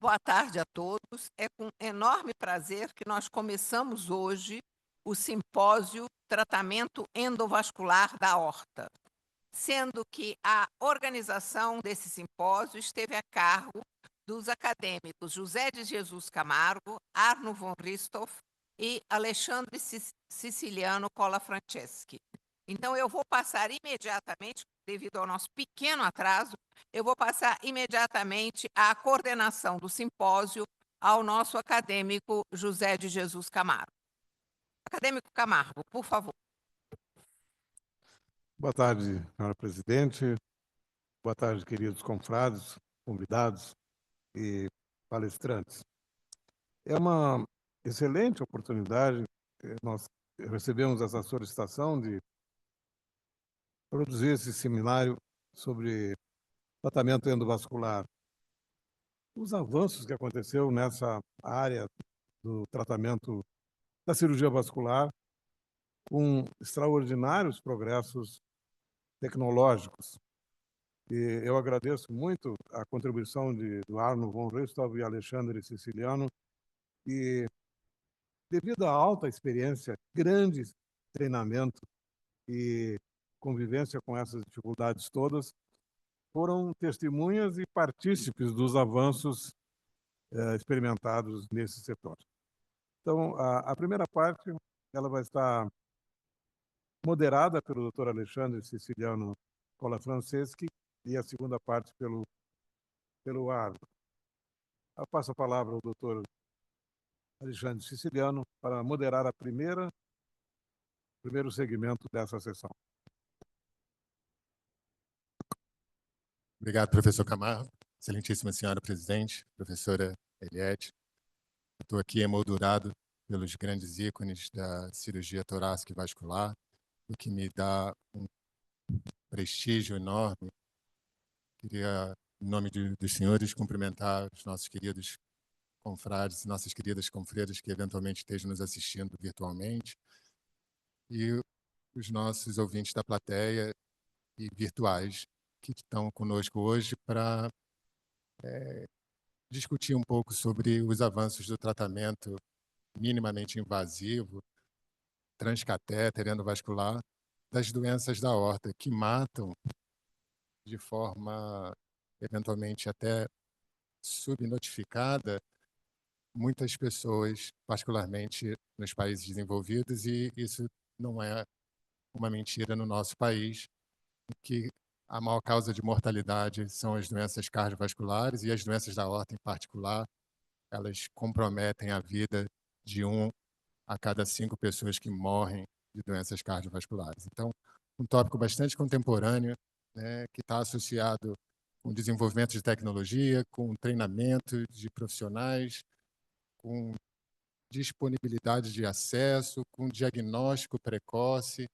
Boa tarde a todos. É com enorme prazer que nós começamos hoje o simpósio Tratamento Endovascular da Aorta, sendo que a organização desse simpósio esteve a cargo dos acadêmicos José de Jesus Camargo, Arno von Ristoff e Alexandre Siciliano Colla Franceschi. Então, eu vou passar imediatamente, devido ao nosso pequeno atraso, eu vou passar imediatamente a coordenação do simpósio ao nosso acadêmico José de Jesus Camargo. Acadêmico Camargo, por favor. Boa tarde, senhora presidente. Boa tarde, queridos confrades, convidados e palestrantes. É uma excelente oportunidade. Nós recebemos essa solicitação de produzir esse seminário sobre tratamento endovascular. Os avanços que aconteceu nessa área do tratamento da cirurgia vascular, com extraordinários progressos tecnológicos. E eu agradeço muito a contribuição do Arno von Ristoff e Alexandre Siciliano, e devido à alta experiência, grande treinamento e convivência com essas dificuldades todas, foram testemunhas e partícipes dos avanços experimentados nesse setor. Então, a primeira parte ela vai estar moderada pelo Dr. Alexandre Siciliano Colla Franceschi e a segunda parte pelo Arno. Eu passo a palavra ao Dr. Alexandre Siciliano para moderar primeiro segmento dessa sessão. Obrigado, professor Camargo. Excelentíssima senhora presidente, professora Eliette. Estou aqui emoldurado pelos grandes ícones da cirurgia torácica e vascular, o que me dá um prestígio enorme. Queria, em nome dos senhores, cumprimentar os nossos queridos confrades e nossas queridas confreiras que eventualmente estejam nos assistindo virtualmente, e os nossos ouvintes da plateia e virtuais que estão conosco hoje para discutir um pouco sobre os avanços do tratamento minimamente invasivo, transcatéter endovascular, das doenças da aorta, que matam de forma eventualmente até subnotificada muitas pessoas, particularmente nos países desenvolvidos, e isso não é uma mentira no nosso país, que a maior causa de mortalidade são as doenças cardiovasculares, e as doenças da aorta em particular, elas comprometem a vida de 1 a cada 5 pessoas que morrem de doenças cardiovasculares. Então, um tópico bastante contemporâneo, né, que está associado com o desenvolvimento de tecnologia, com treinamento de profissionais, com disponibilidade de acesso, com diagnóstico precoce,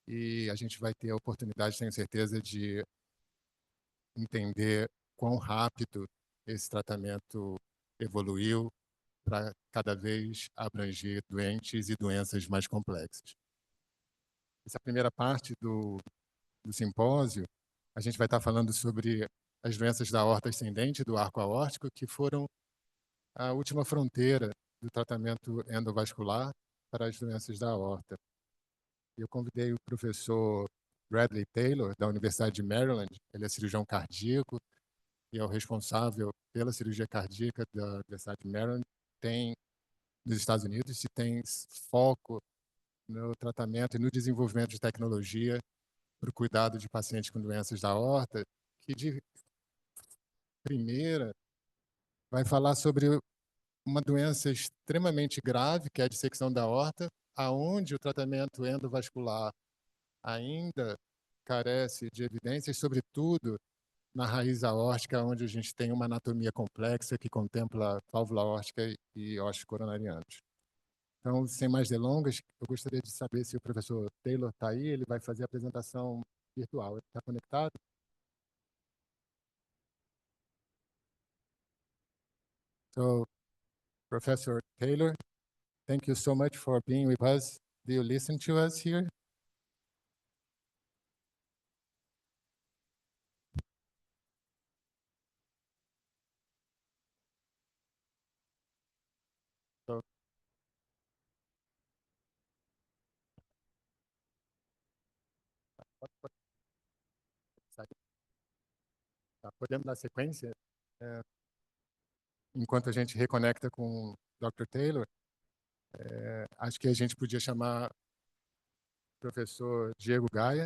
e a gente vai ter a oportunidade, tenho certeza, de entender quão rápido esse tratamento evoluiu para cada vez abranger doentes e doenças mais complexas. Essa primeira parte do simpósio, a gente vai estar falando sobre as doenças da aorta ascendente, do arco aórtico, que foram a última fronteira do tratamento endovascular para as doenças da aorta. Eu convidei o professor Bradley Taylor, da Universidade de Maryland. Ele é cirurgião cardíaco e é o responsável pela cirurgia cardíaca da Universidade de Maryland. Nos Estados Unidos, se tem foco no tratamento e no desenvolvimento de tecnologia para o cuidado de pacientes com doenças da aorta, que de primeira vai falar sobre uma doença extremamente grave, que é a dissecção da aorta, aonde o tratamento endovascular ainda carece de evidências, sobretudo na raiz aórtica, onde a gente tem uma anatomia complexa que contempla válvula aórtica e ossos coronarianos. Então, sem mais delongas, eu gostaria de saber se o professor Taylor está aí, ele vai fazer a apresentação virtual. Ele está conectado? So, Professor Taylor, thank you so much for being with us. Do you listen to us here? So, podemos dar sequência? Enquanto a gente reconecta com o Dr. Taylor, acho que a gente podia chamar o professor Diego Gaia.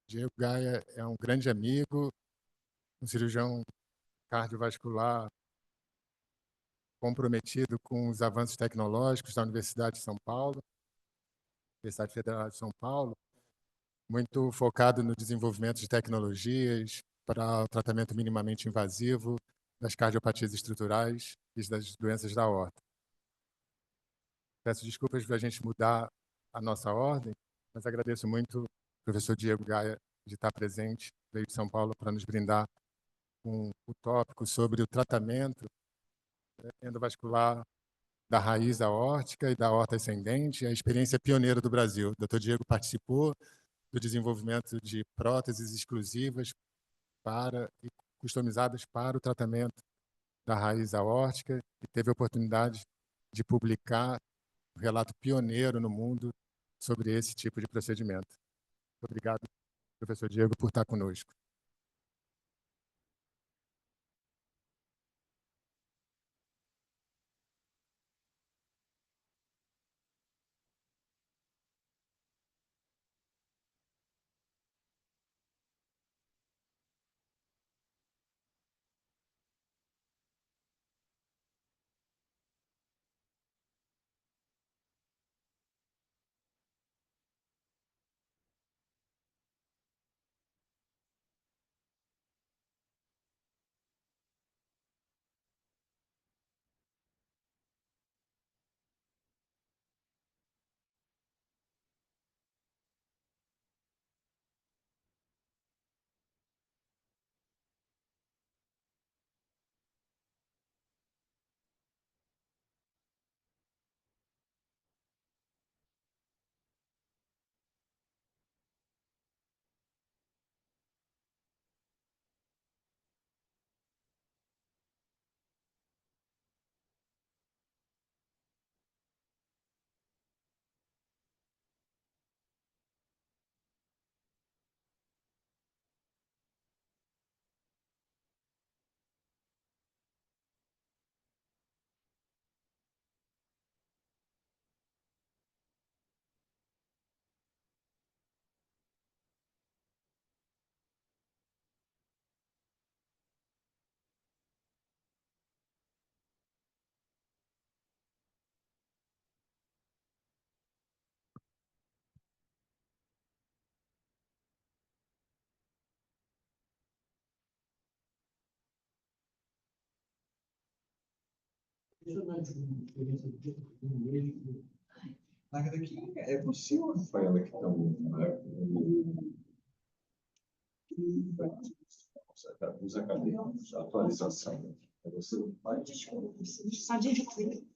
Diego Gaia é um grande amigo, um cirurgião cardiovascular comprometido com os avanços tecnológicos da Universidade de São Paulo, Universidade Federal de São Paulo, muito focado no desenvolvimento de tecnologias para o tratamento minimamente invasivo das cardiopatias estruturais e das doenças da aorta. Peço desculpas para a gente mudar a nossa ordem, mas agradeço muito ao professor Diego Gaia de estar presente, veio de São Paulo para nos brindar com o tópico sobre o tratamento endovascular da raiz aórtica e da aorta ascendente, a experiência pioneira do Brasil. O Dr. Diego participou do desenvolvimento de próteses exclusivas e customizadas para o tratamento da raiz aórtica e teve a oportunidade de publicar um relato pioneiro no mundo sobre esse tipo de procedimento. Muito obrigado, professor Diego, por estar conosco. Aqui é você ou Rafaela que estão os acadêmicos, a atualização? É você? Desculpa, só de clique.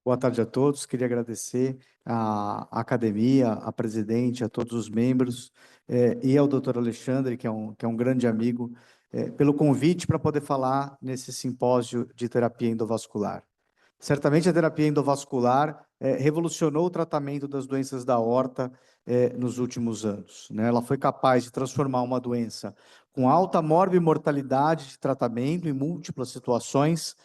Boa tarde a todos. Queria agradecer à academia, à presidente, a todos os membros e ao doutor Alexandre, que é um grande amigo, pelo convite para poder falar nesse simpósio de terapia endovascular. Certamente a terapia endovascular revolucionou o tratamento das doenças da aorta nos últimos anos, né? Ela foi capaz de transformar uma doença com alta morbimortalidade de tratamento em múltiplas situações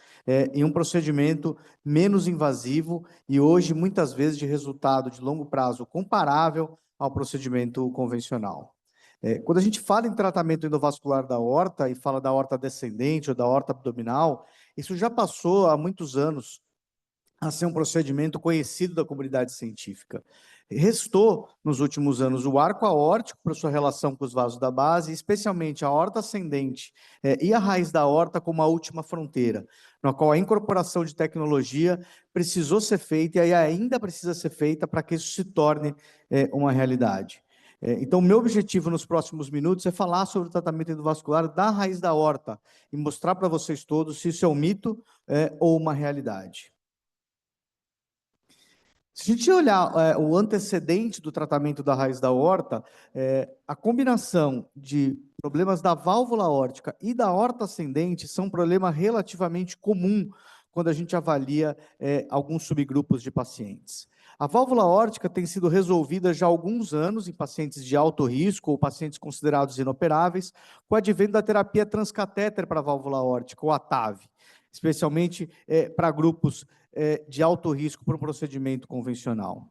em um procedimento menos invasivo e hoje, muitas vezes, de resultado de longo prazo comparável ao procedimento convencional. Quando a gente fala em tratamento endovascular da aorta e fala da aorta descendente ou da aorta abdominal, isso já passou há muitos anos a ser um procedimento conhecido da comunidade científica. Restou, nos últimos anos, o arco aórtico para sua relação com os vasos da base, especialmente a aorta ascendente e a raiz da aorta como a última fronteira, na qual a incorporação de tecnologia precisou ser feita e ainda precisa ser feita para que isso se torne uma realidade. Então, o meu objetivo nos próximos minutos é falar sobre o tratamento endovascular da raiz da aorta e mostrar para vocês todos se isso é um mito ou uma realidade. Se a gente olhar o antecedente do tratamento da raiz da aorta, a combinação de problemas da válvula aórtica e da aorta ascendente são um problema relativamente comum quando a gente avalia alguns subgrupos de pacientes. A válvula aórtica tem sido resolvida já há alguns anos em pacientes de alto risco ou pacientes considerados inoperáveis, com o advento da terapia transcatéter para a válvula aórtica, ou a TAV, especialmente para grupos de alto risco para um procedimento convencional.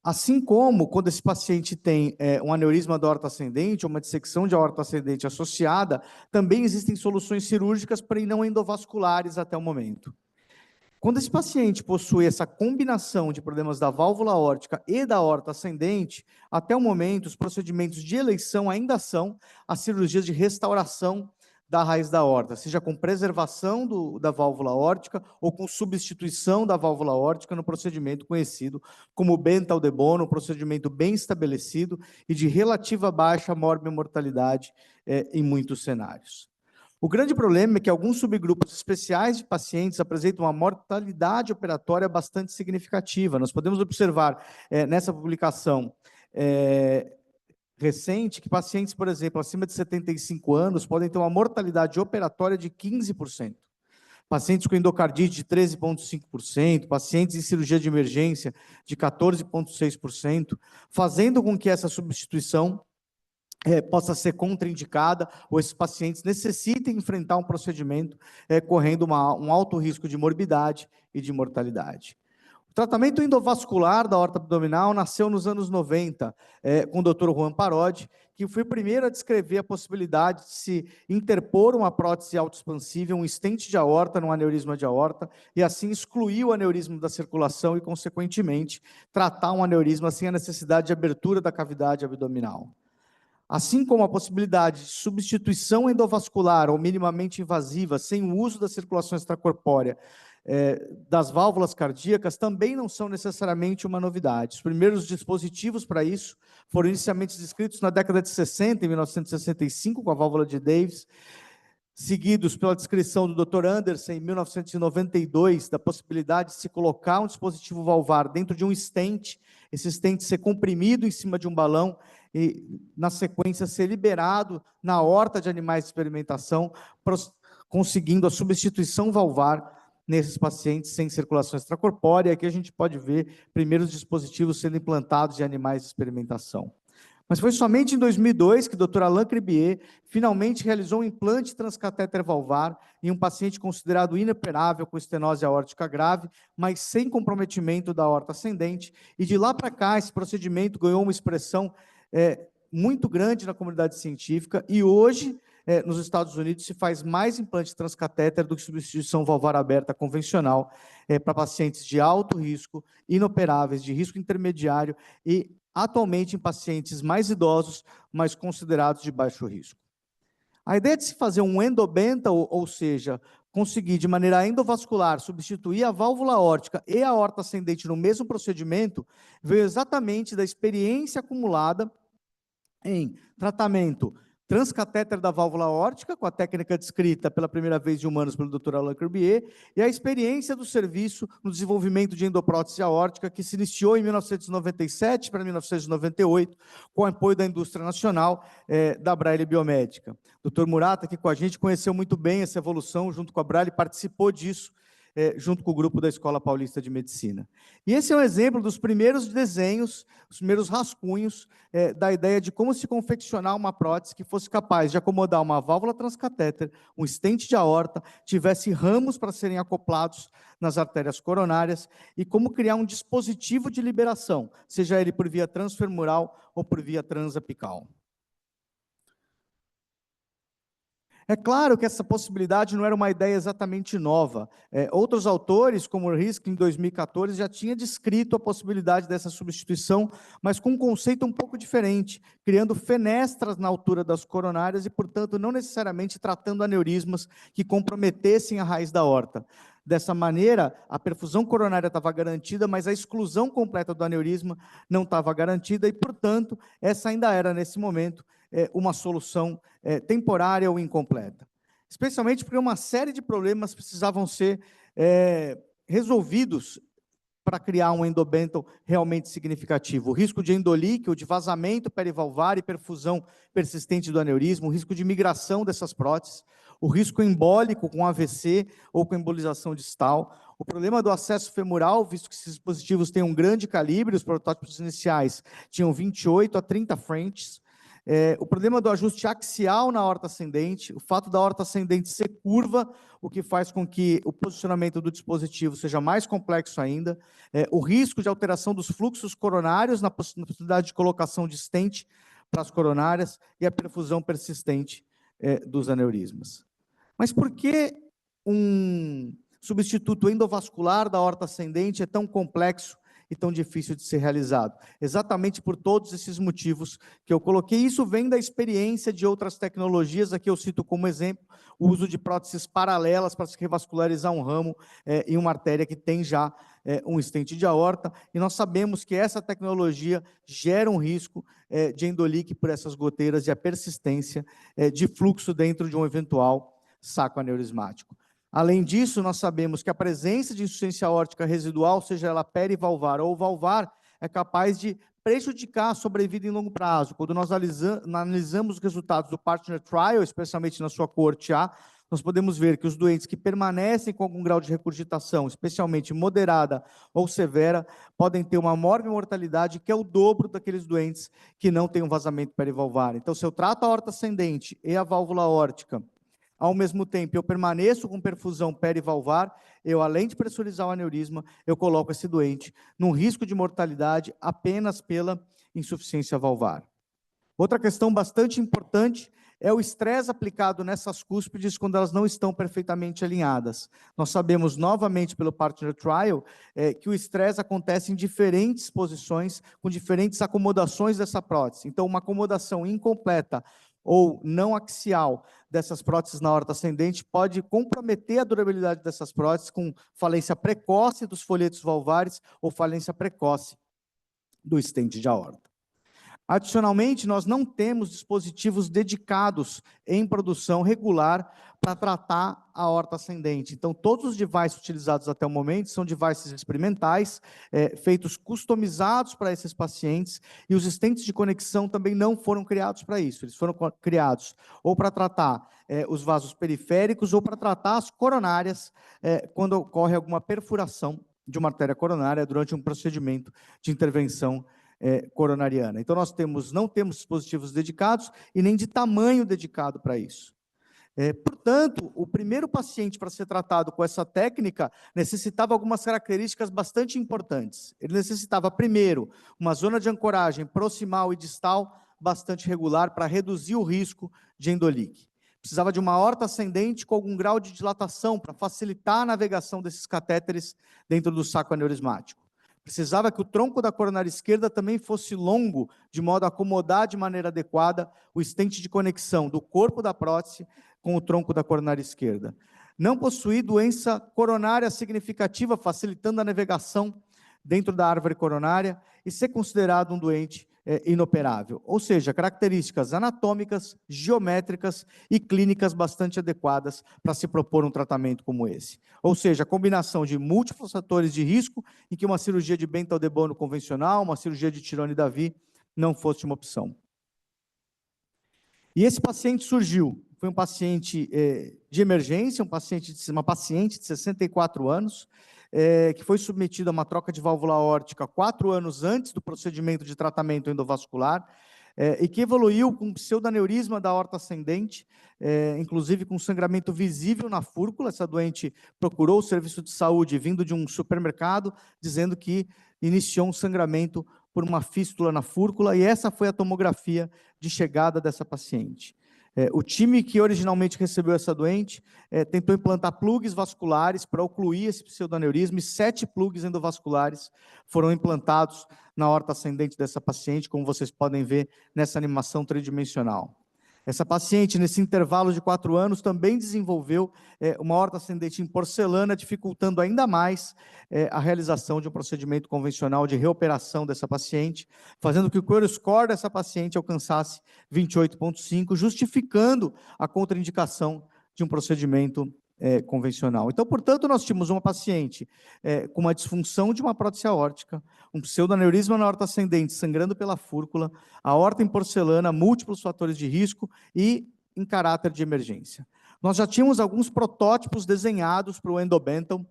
Assim como, quando esse paciente tem um aneurisma da aorta ascendente, ou uma dissecção de aorta ascendente associada, também existem soluções cirúrgicas para não endovasculares até o momento. Quando esse paciente possui essa combinação de problemas da válvula aórtica e da aorta ascendente, até o momento, os procedimentos de eleição ainda são as cirurgias de restauração da raiz da aorta, seja com preservação da válvula aórtica ou com substituição da válvula aórtica no procedimento conhecido como Bentall de Bono, um procedimento bem estabelecido e de relativa baixa morbimortalidade em muitos cenários. O grande problema é que alguns subgrupos especiais de pacientes apresentam uma mortalidade operatória bastante significativa. Nós podemos observar nessa publicação recente que pacientes, por exemplo, acima de 75 anos podem ter uma mortalidade operatória de 15%. Pacientes com endocardite de 13,5%, pacientes em cirurgia de emergência de 14,6%, fazendo com que essa substituição possa ser contraindicada, ou esses pacientes necessitem enfrentar um procedimento correndo um alto risco de morbidade e de mortalidade. O tratamento endovascular da aorta abdominal nasceu nos anos 90, com o Dr. Juan Parodi, que foi o primeiro a descrever a possibilidade de se interpor uma prótese autoexpansível, um stent de aorta no aneurisma de aorta, e assim excluir o aneurisma da circulação e, consequentemente, tratar um aneurisma sem a necessidade de abertura da cavidade abdominal. Assim como a possibilidade de substituição endovascular ou minimamente invasiva, sem o uso da circulação extracorpórea das válvulas cardíacas, também não são necessariamente uma novidade. Os primeiros dispositivos para isso foram inicialmente descritos na década de 60, em 1965, com a válvula de Davis, seguidos pela descrição do Dr. Anderson, em 1992, da possibilidade de se colocar um dispositivo valvar dentro de um stent, esse stent ser comprimido em cima de um balão, e, na sequência, ser liberado na aorta de animais de experimentação, conseguindo a substituição valvar nesses pacientes sem circulação extracorpórea. Aqui a gente pode ver primeiros dispositivos sendo implantados em animais de experimentação. Mas foi somente em 2002 que o Dr. Alain Cribier finalmente realizou um implante transcatéter valvar em um paciente considerado inoperável com estenose aórtica grave, mas sem comprometimento da aorta ascendente, e de lá para cá esse procedimento ganhou uma expressão muito grande na comunidade científica, e hoje, nos Estados Unidos, se faz mais implante transcatéter do que substituição valvar aberta convencional para pacientes de alto risco, inoperáveis, de risco intermediário e, atualmente, em pacientes mais idosos, mas considerados de baixo risco. A ideia de se fazer um endobentall, ou seja, conseguir de maneira endovascular substituir a válvula aórtica e a aorta ascendente no mesmo procedimento, veio exatamente da experiência acumulada em tratamento transcatéter da válvula aórtica, com a técnica descrita pela primeira vez em humanos pelo Dr. Alain Cribier, e a experiência do serviço no desenvolvimento de endoprótese aórtica, que se iniciou em 1997 para 1998, com o apoio da indústria nacional da Braille Biomédica. O Dr. Murata, aqui com a gente, conheceu muito bem essa evolução, junto com a Braille, participou disso, junto com o grupo da Escola Paulista de Medicina. E esse é um exemplo dos primeiros desenhos, os primeiros rascunhos da ideia de como se confeccionar uma prótese que fosse capaz de acomodar uma válvula transcatéter, um stent de aorta, tivesse ramos para serem acoplados nas artérias coronárias, e como criar um dispositivo de liberação, seja ele por via transfemoral ou por via transapical. É claro que essa possibilidade não era uma ideia exatamente nova. Outros autores, como o Risk, em 2014, já tinha descrito a possibilidade dessa substituição, mas com um conceito um pouco diferente, criando fenestras na altura das coronárias e, portanto, não necessariamente tratando aneurismas que comprometessem a raiz da aorta. Dessa maneira, a perfusão coronária estava garantida, mas a exclusão completa do aneurisma não estava garantida e, portanto, essa ainda era, nesse momento, uma solução temporária ou incompleta. Especialmente porque uma série de problemas precisavam ser resolvidos para criar um endobental realmente significativo. O risco de endolíquido, de vazamento perivalvar e perfusão persistente do aneurisma, o risco de migração dessas próteses, o risco embólico com AVC ou com embolização distal, o problema do acesso femoral, visto que esses dispositivos têm um grande calibre, os protótipos iniciais tinham 28 a 30 Frenches, o problema do ajuste axial na aorta ascendente, o fato da aorta ascendente ser curva, o que faz com que o posicionamento do dispositivo seja mais complexo ainda, o risco de alteração dos fluxos coronários na possibilidade de colocação de stent para as coronárias e a perfusão persistente dos aneurismas. Mas por que um substituto endovascular da aorta ascendente é tão complexo e tão difícil de ser realizado? Exatamente por todos esses motivos que eu coloquei. Isso vem da experiência de outras tecnologias, aqui eu cito como exemplo o uso de próteses paralelas para se revascularizar um ramo em uma artéria que tem já um stent de aorta, e nós sabemos que essa tecnologia gera um risco de endolique por essas goteiras e a persistência de fluxo dentro de um eventual saco aneurismático. Além disso, nós sabemos que a presença de insuficiência aórtica residual, seja ela perivalvar ou valvar, é capaz de prejudicar a sobrevida em longo prazo. Quando nós analisamos os resultados do Partner Trial, especialmente na sua coorte A, nós podemos ver que os doentes que permanecem com algum grau de regurgitação, especialmente moderada ou severa, podem ter uma maior mortalidade, que é o dobro daqueles doentes que não têm um vazamento perivalvar. Então, se eu trato a aorta ascendente e a válvula aórtica, ao mesmo tempo eu permaneço com perfusão perivalvar, eu, além de pressurizar o aneurisma, eu coloco esse doente num risco de mortalidade apenas pela insuficiência valvar. Outra questão bastante importante é o estresse aplicado nessas cúspides quando elas não estão perfeitamente alinhadas. Nós sabemos, novamente, pelo Partner Trial, que o estresse acontece em diferentes posições, com diferentes acomodações dessa prótese. Então, uma acomodação incompleta ou não axial dessas próteses na aorta ascendente pode comprometer a durabilidade dessas próteses com falência precoce dos folhetos valvares ou falência precoce do stent de aorta. Adicionalmente, nós não temos dispositivos dedicados em produção regular para tratar a aorta ascendente. Então, todos os devices utilizados até o momento são devices experimentais, feitos customizados para esses pacientes, e os stents de conexão também não foram criados para isso. Eles foram criados ou para tratar os vasos periféricos ou para tratar as coronárias, quando ocorre alguma perfuração de uma artéria coronária durante um procedimento de intervenção coronariana. Então, nós não temos dispositivos dedicados e nem de tamanho dedicado para isso. Portanto, o primeiro paciente para ser tratado com essa técnica necessitava algumas características bastante importantes. Ele necessitava, primeiro, uma zona de ancoragem proximal e distal bastante regular para reduzir o risco de endolique. Precisava de uma aorta ascendente com algum grau de dilatação para facilitar a navegação desses catéteres dentro do saco aneurismático. Precisava que o tronco da coronária esquerda também fosse longo, de modo a acomodar de maneira adequada o stent de conexão do corpo da prótese com o tronco da coronária esquerda. Não possuir doença coronária significativa, facilitando a navegação dentro da árvore coronária, e ser considerado um doente inoperável. Ou seja, características anatômicas, geométricas e clínicas bastante adequadas para se propor um tratamento como esse. Ou seja, a combinação de múltiplos fatores de risco em que uma cirurgia de Bentall de Bono convencional, uma cirurgia de Tirone-Davy não fosse uma opção. E esse paciente surgiu, foi um paciente de emergência, uma paciente de 64 anos, que foi submetido a uma troca de válvula aórtica 4 anos antes do procedimento de tratamento endovascular, e que evoluiu com pseudaneurisma da aorta ascendente, inclusive com sangramento visível na fúrcula. Essa doente procurou o serviço de saúde vindo de um supermercado, dizendo que iniciou um sangramento por uma fístula na fúrcula, e essa foi a tomografia de chegada dessa paciente. O time que originalmente recebeu essa doente tentou implantar plugs vasculares para ocluir esse pseudoaneurisma, e 7 plugs endovasculares foram implantados na aorta ascendente dessa paciente, como vocês podem ver nessa animação tridimensional. Essa paciente, nesse intervalo de 4 anos, também desenvolveu uma aorta ascendente em porcelana, dificultando ainda mais a realização de um procedimento convencional de reoperação dessa paciente, fazendo que o Query Score dessa paciente alcançasse 28,5, justificando a contraindicação de um procedimento convencional. Então, portanto, nós tínhamos uma paciente com uma disfunção de uma prótese aórtica, um pseudoaneurisma na aorta ascendente sangrando pela fúrcula, aorta em porcelana, múltiplos fatores de risco e em caráter de emergência. Nós já tínhamos alguns protótipos desenhados para o endobenthal,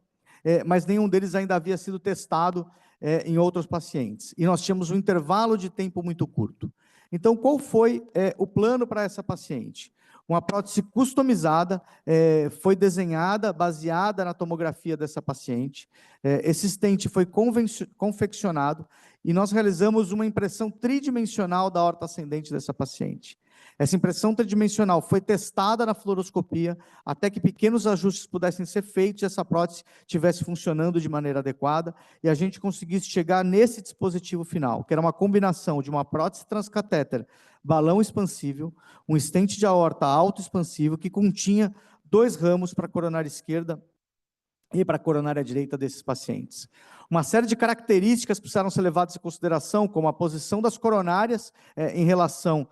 mas nenhum deles ainda havia sido testado em outros pacientes. E nós tínhamos um intervalo de tempo muito curto. Então, qual foi o plano para essa paciente? Uma prótese customizada foi desenhada, baseada na tomografia dessa paciente. Esse stent foi confeccionado e nós realizamos uma impressão tridimensional da aorta ascendente dessa paciente. Essa impressão tridimensional foi testada na fluoroscopia até que pequenos ajustes pudessem ser feitos e essa prótese estivesse funcionando de maneira adequada e a gente conseguisse chegar nesse dispositivo final, que era uma combinação de uma prótese transcatéter, balão expansível, um stent de aorta autoexpansivo que continha 2 ramos para a coronária esquerda e para a coronária direita desses pacientes. Uma série de características precisaram ser levadas em consideração, como a posição das coronárias em relação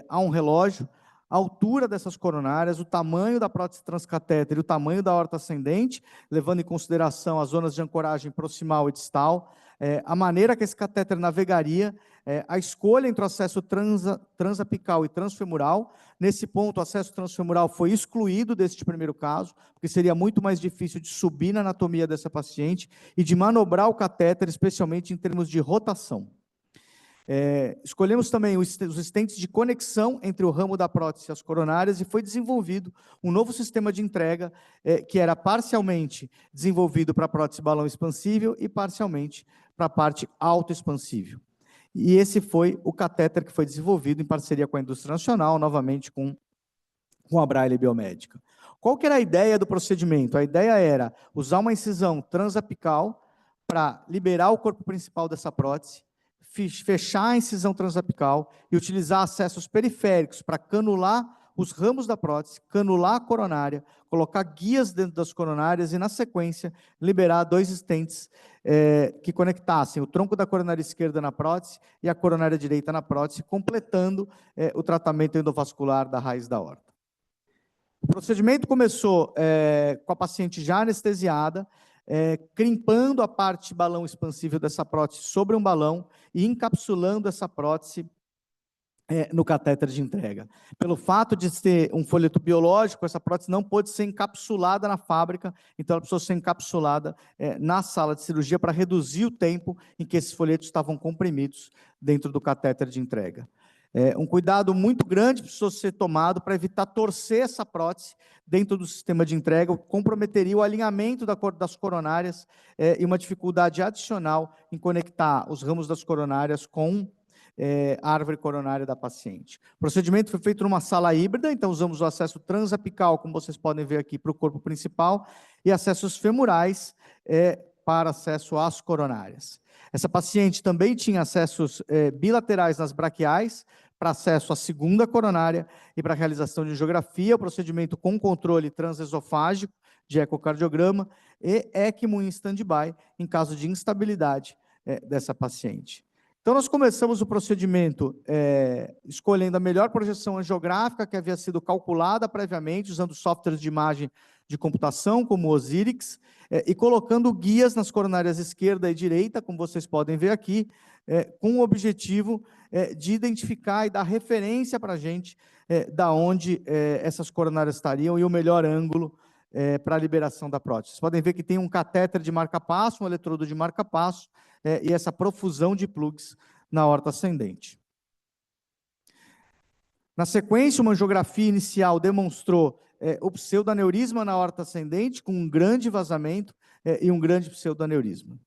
a um relógio, a altura dessas coronárias, o tamanho da prótese transcatéter e o tamanho da aorta ascendente, levando em consideração as zonas de ancoragem proximal e distal, a maneira que esse catéter navegaria, a escolha entre o acesso transapical e transfemoral. Nesse ponto, o acesso transfemoral foi excluído deste primeiro caso, porque seria muito mais difícil de subir na anatomia dessa paciente e de manobrar o catéter, especialmente em termos de rotação. Escolhemos também os stents de conexão entre o ramo da prótese e as coronárias e foi desenvolvido um novo sistema de entrega que era parcialmente desenvolvido para a prótese balão expansível e parcialmente para a parte autoexpansível. E esse foi o catéter que foi desenvolvido em parceria com a indústria nacional, novamente com a Braille Biomédica. Qual que era a ideia do procedimento? A ideia era usar uma incisão transapical para liberar o corpo principal dessa prótese, fechar a incisão transapical e utilizar acessos periféricos para canular os ramos da prótese, canular a coronária, colocar guias dentro das coronárias e, na sequência, liberar 2 stents que conectassem o tronco da coronária esquerda na prótese e a coronária direita na prótese, completando o tratamento endovascular da raiz da aorta. O procedimento começou com a paciente já anestesiada, crimpando a parte balão expansível dessa prótese sobre um balão e encapsulando essa prótese no catéter de entrega. Pelo fato de ter um folheto biológico, essa prótese não pôde ser encapsulada na fábrica, então ela precisou ser encapsulada na sala de cirurgia para reduzir o tempo em que esses folhetos estavam comprimidos dentro do catéter de entrega. Um cuidado muito grande precisou ser tomado para evitar torcer essa prótese dentro do sistema de entrega, o que comprometeria o alinhamento das coronárias e uma dificuldade adicional em conectar os ramos das coronárias com a árvore coronária da paciente. O procedimento foi feito numa sala híbrida, então usamos o acesso transapical, como vocês podem ver aqui, para o corpo principal, e acessos femorais para acesso às coronárias. Essa paciente também tinha acessos bilaterais nas braquiais, para acesso à segunda coronária e para a realização de angiografia, o procedimento com controle transesofágico de ecocardiograma e ECMO em stand-by, em caso de instabilidade dessa paciente. Então, nós começamos o procedimento escolhendo a melhor projeção angiográfica que havia sido calculada previamente, usando softwares de imagem de computação, como o Osirix, e colocando guias nas coronárias esquerda e direita, como vocês podem ver aqui, com o objetivo de identificar e dar referência para a gente da onde essas coronárias estariam e o melhor ângulo para a liberação da prótese. Vocês podem ver que tem um catéter de marca-passo, um eletrodo de marca-passo, e essa profusão de plugs na aorta ascendente. Na sequência, uma angiografia inicial demonstrou o pseudoaneurisma na aorta ascendente, com um grande vazamento e um grande pseudoaneurisma.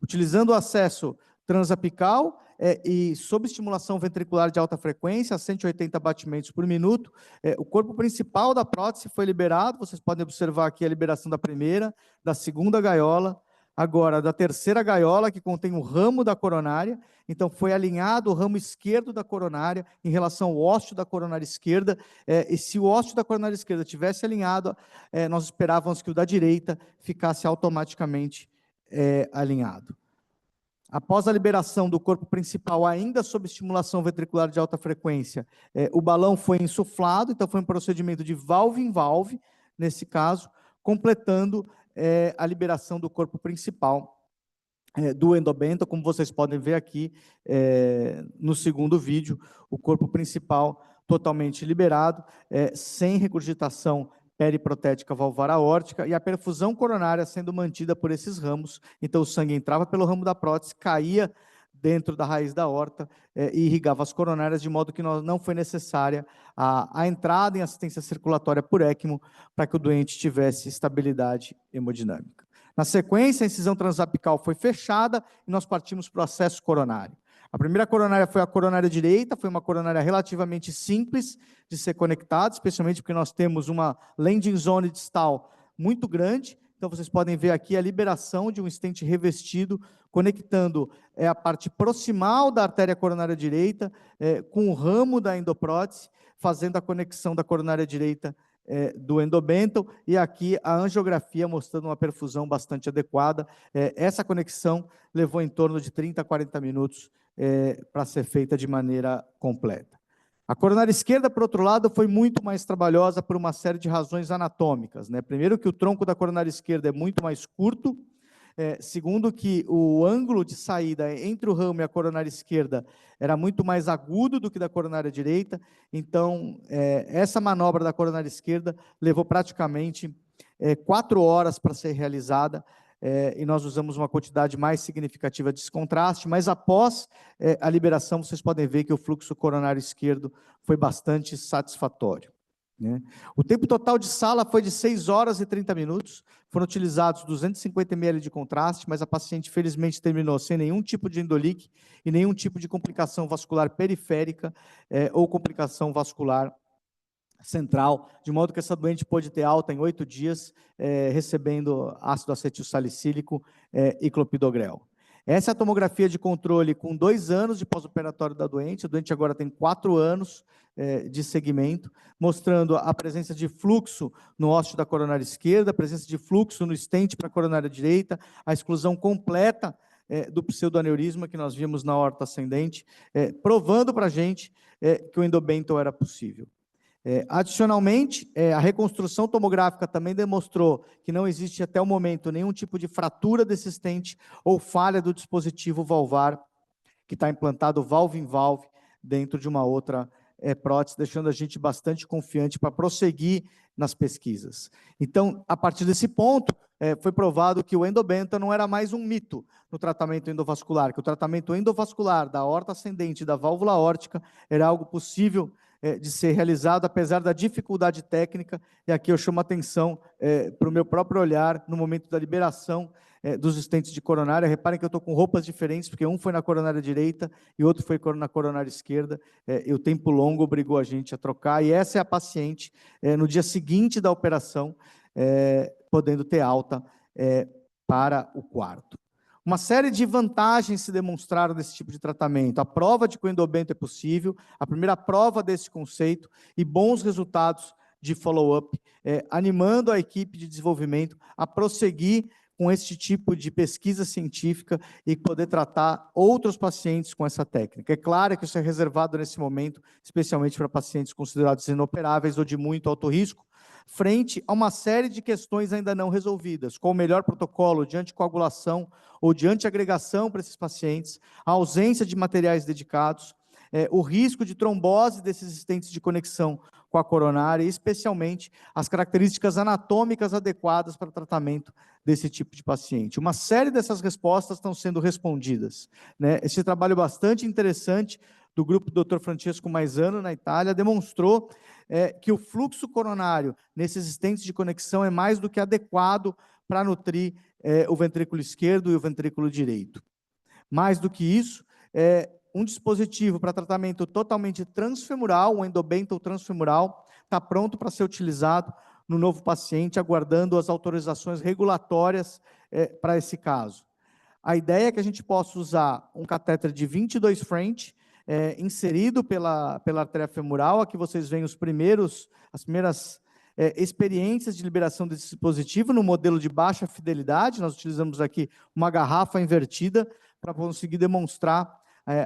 Utilizando o acesso transapical e sob estimulação ventricular de alta frequência, a 180 batimentos por minuto. O corpo principal da prótese foi liberado, vocês podem observar aqui a liberação da primeira, da segunda gaiola, agora da terceira gaiola, que contém o ramo da coronária. Então, foi alinhado o ramo esquerdo da coronária em relação ao ósseo da coronária esquerda, e se o ósseo da coronária esquerda tivesse alinhado, nós esperávamos que o da direita ficasse automaticamente alinhado. Após a liberação do corpo principal, ainda sob estimulação ventricular de alta frequência, o balão foi insuflado, então foi um procedimento de valve em valve, nesse caso, completando a liberação do corpo principal do endobento, como vocês podem ver aqui no segundo vídeo, o corpo principal totalmente liberado, sem regurgitação periprotética valvar aórtica e a perfusão coronária sendo mantida por esses ramos. Então, o sangue entrava pelo ramo da prótese, caía dentro da raiz da aorta e irrigava as coronárias, de modo que não foi necessária a entrada em assistência circulatória por ECMO para que o doente tivesse estabilidade hemodinâmica. Na sequência, a incisão transapical foi fechada e nós partimos para o acesso coronário. A primeira coronária foi a coronária direita, foi uma coronária relativamente simples de ser conectada, especialmente porque nós temos uma landing zone distal muito grande. Então, vocês podem ver aqui a liberação de um stent revestido, conectando a parte proximal da artéria coronária direita com o ramo da endoprótese, fazendo a conexão da coronária direita do endobento, e aqui a angiografia mostrando uma perfusão bastante adequada. Essa conexão levou em torno de 30 a 40 minutos para ser feita de maneira completa. A coronária esquerda, por outro lado, foi muito mais trabalhosa por uma série de razões anatômicas, né? Primeiro, que o tronco da coronária esquerda é muito mais curto. Segundo, que o ângulo de saída entre o ramo e a coronária esquerda era muito mais agudo do que da coronária direita. Então, essa manobra da coronária esquerda levou praticamente 4 horas para ser realizada, e nós usamos uma quantidade mais significativa de descontraste, mas após a liberação, vocês podem ver que o fluxo coronário esquerdo foi bastante satisfatório, né? O tempo total de sala foi de 6 horas e 30 minutos, foram utilizados 250 ml de contraste, mas a paciente felizmente terminou sem nenhum tipo de endolique e nenhum tipo de complicação vascular periférica ou complicação vascular central, de modo que essa doente pôde ter alta em 8 dias, recebendo ácido acetil salicílico e clopidogrel. Essa é a tomografia de controle com 2 anos de pós-operatório da doente. A doente agora tem 4 anos de segmento, mostrando a presença de fluxo no ósseo da coronária esquerda, a presença de fluxo no stent para a coronária direita, a exclusão completa do pseudoaneurisma que nós vimos na aorta ascendente, provando para a gente que o endobento era possível. Adicionalmente, a reconstrução tomográfica também demonstrou que não existe até o momento nenhum tipo de fratura desse stent ou falha do dispositivo valvar, que está implantado valve em valve dentro de uma outra prótese, deixando a gente bastante confiante para prosseguir nas pesquisas. Então, a partir desse ponto, foi provado que o endobento não era mais um mito no tratamento endovascular, que o tratamento endovascular da aorta ascendente e da válvula aórtica era algo possível de ser realizado, apesar da dificuldade técnica, e aqui eu chamo a atenção para o meu próprio olhar no momento da liberação dos stents de coronária. Reparem que eu estou com roupas diferentes, porque um foi na coronária direita e outro foi na coronária esquerda, e o tempo longo obrigou a gente a trocar, e essa é a paciente no dia seguinte da operação, podendo ter alta para o quarto. Uma série de vantagens se demonstraram desse tipo de tratamento. A prova de que o endobento é possível, a primeira prova desse conceito e bons resultados de follow-up, animando a equipe de desenvolvimento a prosseguir com esse tipo de pesquisa científica e poder tratar outros pacientes com essa técnica. É claro que isso é reservado nesse momento, especialmente para pacientes considerados inoperáveis ou de muito alto risco, frente a uma série de questões ainda não resolvidas, com o melhor protocolo de anticoagulação ou de antiagregação para esses pacientes, a ausência de materiais dedicados, o risco de trombose desses stents de conexão com a coronária, e especialmente as características anatômicas adequadas para o tratamento desse tipo de paciente. Uma série dessas respostas estão sendo respondidas, né? Esse trabalho bastante interessante do grupo do Dr. Francesco Maisano, na Itália, demonstrou que o fluxo coronário nesses stents de conexão é mais do que adequado para nutrir o ventrículo esquerdo e o ventrículo direito. Mais do que isso, um dispositivo para tratamento totalmente transfemoral, um endobental transfemoral, está pronto para ser utilizado no novo paciente, aguardando as autorizações regulatórias para esse caso. A ideia é que a gente possa usar um catéter de 22 French, inserido pela artéria femoral. Aqui vocês veem as primeiras experiências de liberação desse dispositivo no modelo de baixa fidelidade. Nós utilizamos aqui uma garrafa invertida para conseguir demonstrar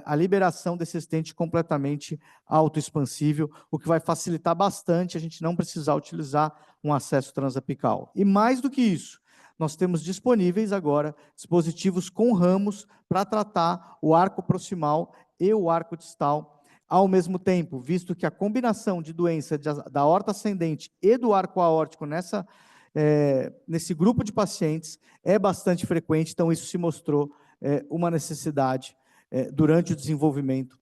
a liberação desse estente completamente autoexpansível, o que vai facilitar bastante a gente não precisar utilizar um acesso transapical. E mais do que isso, nós temos disponíveis agora dispositivos com ramos para tratar o arco proximal e o arco distal ao mesmo tempo, visto que a combinação de doença da aorta ascendente e do arco aórtico nesse grupo de pacientes é bastante frequente, então isso se mostrou uma necessidade durante o desenvolvimento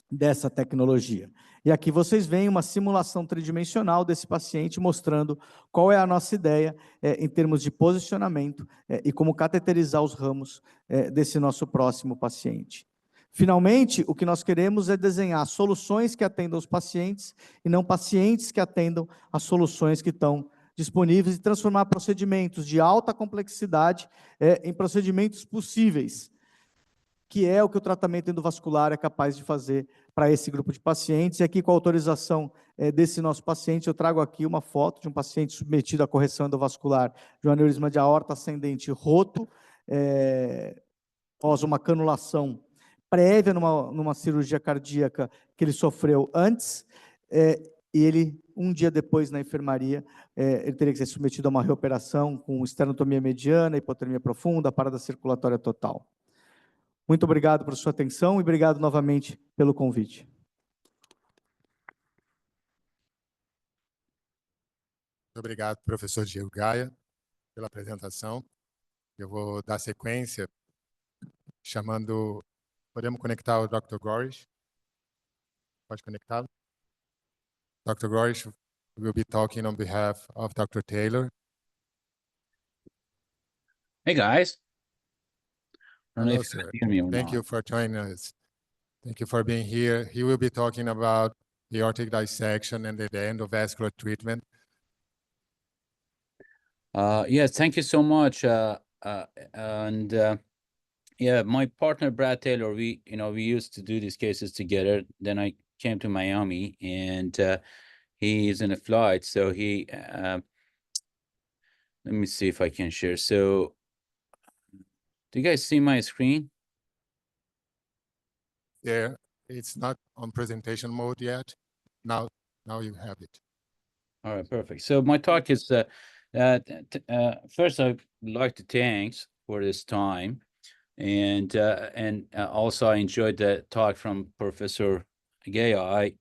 dessa tecnologia. E aqui vocês veem uma simulação tridimensional desse paciente, mostrando qual é a nossa ideia em termos de posicionamento e como cateterizar os ramos desse nosso próximo paciente. Finalmente, o que nós queremos é desenhar soluções que atendam os pacientes e não pacientes que atendam as soluções que estão disponíveis e transformar procedimentos de alta complexidade em procedimentos possíveis, que é o que o tratamento endovascular é capaz de fazer para esse grupo de pacientes. E aqui, com a autorização desse nosso paciente, eu trago aqui uma foto de um paciente submetido à correção endovascular de um aneurisma de aorta ascendente roto, após uma canulação prévia numa cirurgia cardíaca que ele sofreu antes, e ele, um dia depois, na enfermaria, ele teria que ser submetido a uma reoperação com esternotomia mediana, hipotermia profunda, parada circulatória total. Muito obrigado por sua atenção e obrigado novamente pelo convite. Muito obrigado, professor Diego Gaia, pela apresentação. Eu vou dar sequência chamando... Podemos conectar o Dr. Gorish? Pode conectá-lo? Dr. Gorish will be talking on behalf of Dr. Taylor. Hey, guys. I don't know Hello, if you sir. can hear me or Thank not. you for joining us. Thank you for being here. He will be talking about the aortic dissection and the endovascular treatment. Yes, thank you so much. Yeah, my partner Brad Taylor, we used to do these cases together. Then I came to Miami, and he is in a flight, so he let me see if I can share. So, do you guys see my screen? There, it's not on presentation mode yet. Now you have it. All right, perfect. So my talk is first I'd like to thanks for this time. And also I enjoyed the talk from Professor Gaya.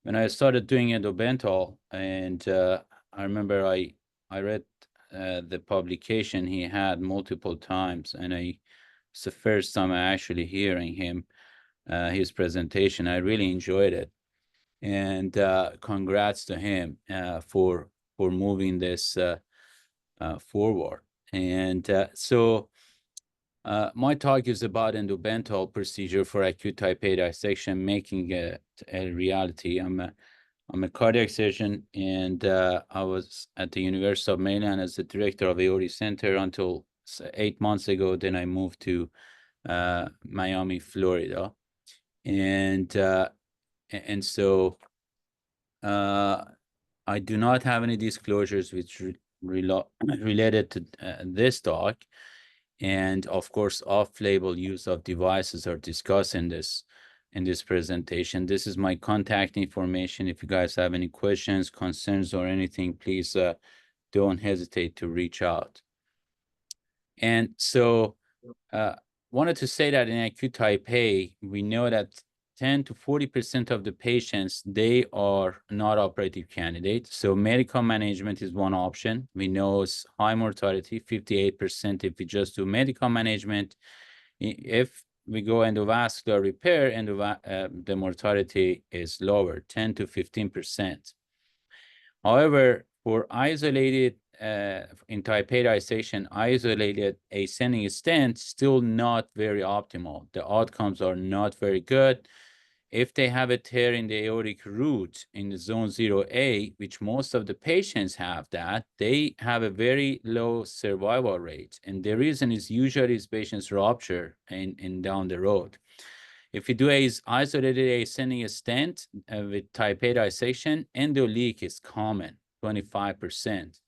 When I started doing endobental, and I remember I read the publication he had multiple times, and it's the first time I actually hearing him, his presentation. I really enjoyed it, and congrats to him for moving this forward. And so. My talk is about endobental procedure for acute type A dissection, making it a reality. I'm a cardiac surgeon, and I was at the University of Maryland as the director of aortic center until 8 months ago. Then I moved to Miami, Florida, and so I do not have any disclosures which related to this talk. And of course, off-label use of devices are discussed in this presentation. This is my contact information. If you guys have any questions, concerns, or anything, please don't hesitate to reach out. And so wanted to say that in acute type A, we know that 10 to 40% of the patients, they are not operative candidates. So medical management is one option. We know it's high mortality, 58% if we just do medical management. If we go endovascular repair, the mortality is lower, 10 to 15%. However, for isolated in type A dissection, isolated ascending stent, still not very optimal. The outcomes are not very good. If they have a tear in the aortic root in the zone 0A, which most of the patients have that, they have a very low survival rate. And the reason is usually these patients rupture in down the road. If you do a isolated ascending stent with type A dissection, endo leak is common, 25%.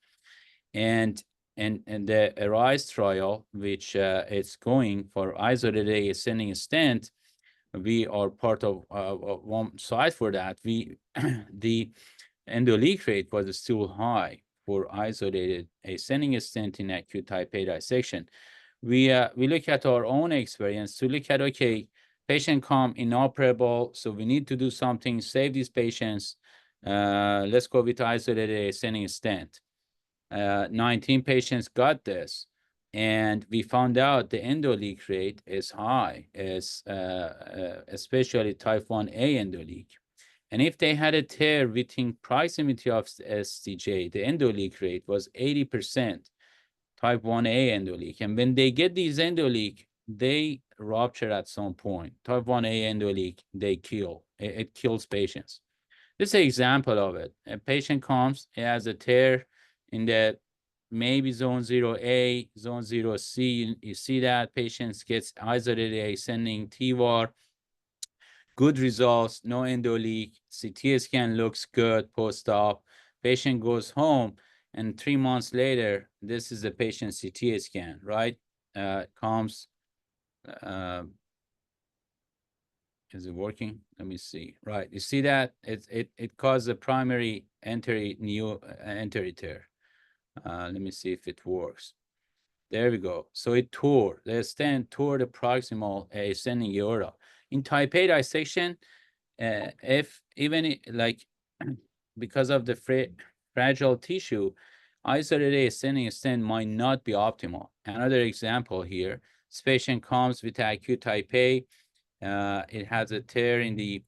And the ARISE trial, which is going for isolated ascending stent, we are part of one side for that. The endo leak rate was still high for isolated ascending stent in acute type A dissection. We look at our own experience to look at, okay, patient come inoperable, so we need to do something, save these patients. Let's go with isolated ascending stent. 19 patients got this, and we found out the endo leak rate is high, especially type 1A endo leak. And if they had a tear within proximity of STJ, the endo leak rate was 80%, type 1A endo leak. And when they get these endo leak, they rupture at some point. Type 1A endo leak, they kill. It kills patients. This is an example of it. A patient comes, he has a tear in the maybe zone 0A, zone 0C. You see that patients gets isolated ascending TEVAR, good results, no endo leak, CT scan looks good post-op. Patient goes home, and 3 months later, this is the patient CT scan, right? Comes, is it working? Let me see. Right, you see that it caused a primary anterior tear. Let me see if it works. There we go. So it tore. The stent tore the proximal ascending aorta. In type A dissection, if even like because of the fragile tissue, isolated ascending stent might not be optimal. Another example here: this patient comes with acute type A. It has a tear in the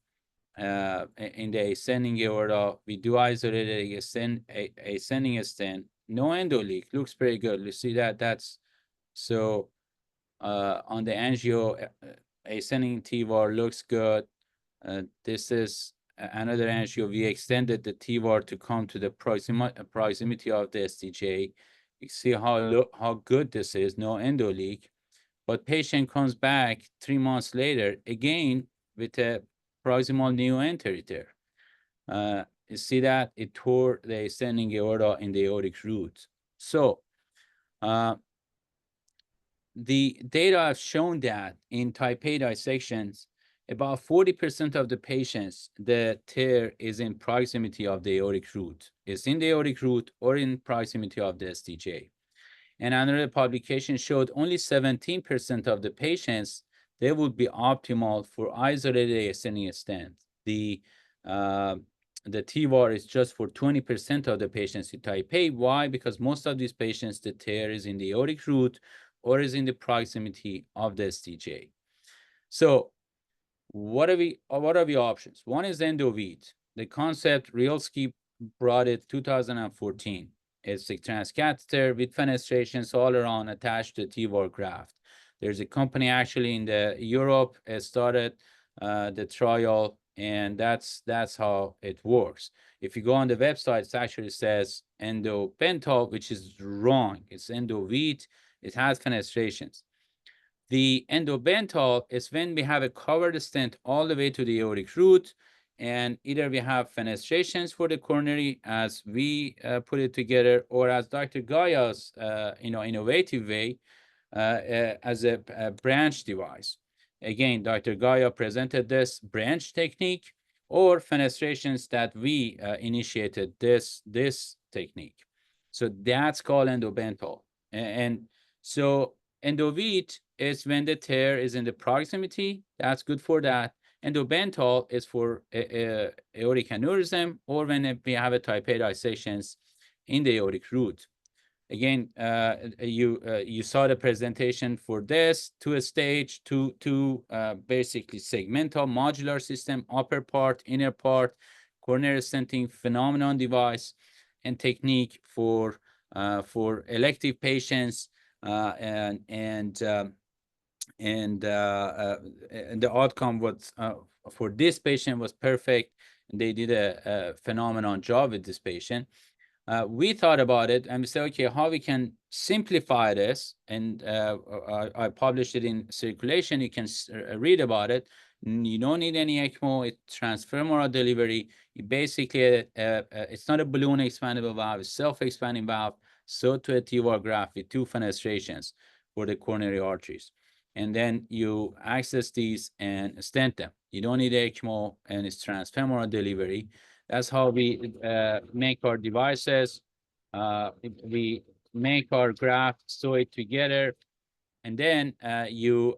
ascending aorta. We do isolated ascending stent. No endo leak, looks pretty good. You see that? That's so on the angio, ascending TEVAR looks good. This is another angio. We extended the TEVAR to come to the proximity of the STJ. You see how good this is, no endo leak. But patient comes back 3 months later, again, with a proximal new anterior tear. You see that? It tore the ascending aorta in the aortic root. So the data have shown that in type A dissections, about 40% of the patients, the tear is in proximity of the aortic root. It's in the aortic root or in proximity of the STJ. And another publication showed only 17% of the patients, they would be optimal for isolated ascending stent. The TEVAR is just for 20% of the patients in type A. Why? Because most of these patients, the tear is in the aortic root or is in the proximity of the STJ. So what are the options? One is EndoVeet. The concept, Riolsky brought it 2014. It's a transcatheter with fenestrations all around attached to TEVAR graft. There's a company actually in Europe started the trial, and that's how it works. If you go on the website, it actually says EndoBental, which is wrong. It's EndoVeet. It has fenestrations. The EndoBental is when we have a covered stent all the way to the aortic root, and either we have fenestrations for the coronary as we put it together, or as Dr. Gaya's innovative way as a branch device. Again, Dr. Gaya presented this branch technique, or fenestrations that we initiated this technique. So that's called EndoBental. And so EndoVeet is when the tear is in the proximity. That's good for that. EndoBental is for aortic aneurysm, or when we have a type A dissections in the aortic root. Again, you saw the presentation for this, two-stage, basically segmental modular system, upper part, inner part, coronary stenting phenomenon device, and technique for for elective patients, and the outcome was for this patient was perfect. They did a phenomenal job with this patient. We thought about it and we said, okay, how we can simplify this, and I published it in Circulation. You can read about it. You don't need any ECMO. It's transfemoral delivery. You basically, it's not a balloon expandable valve, it's self-expanding valve, so to a TEVAR graft with 2 fenestrations for the coronary arteries. And then you access these and stent them. You don't need ECMO, and it's transfemoral delivery. That's how we make our devices. We make our graft, sew it together, and then you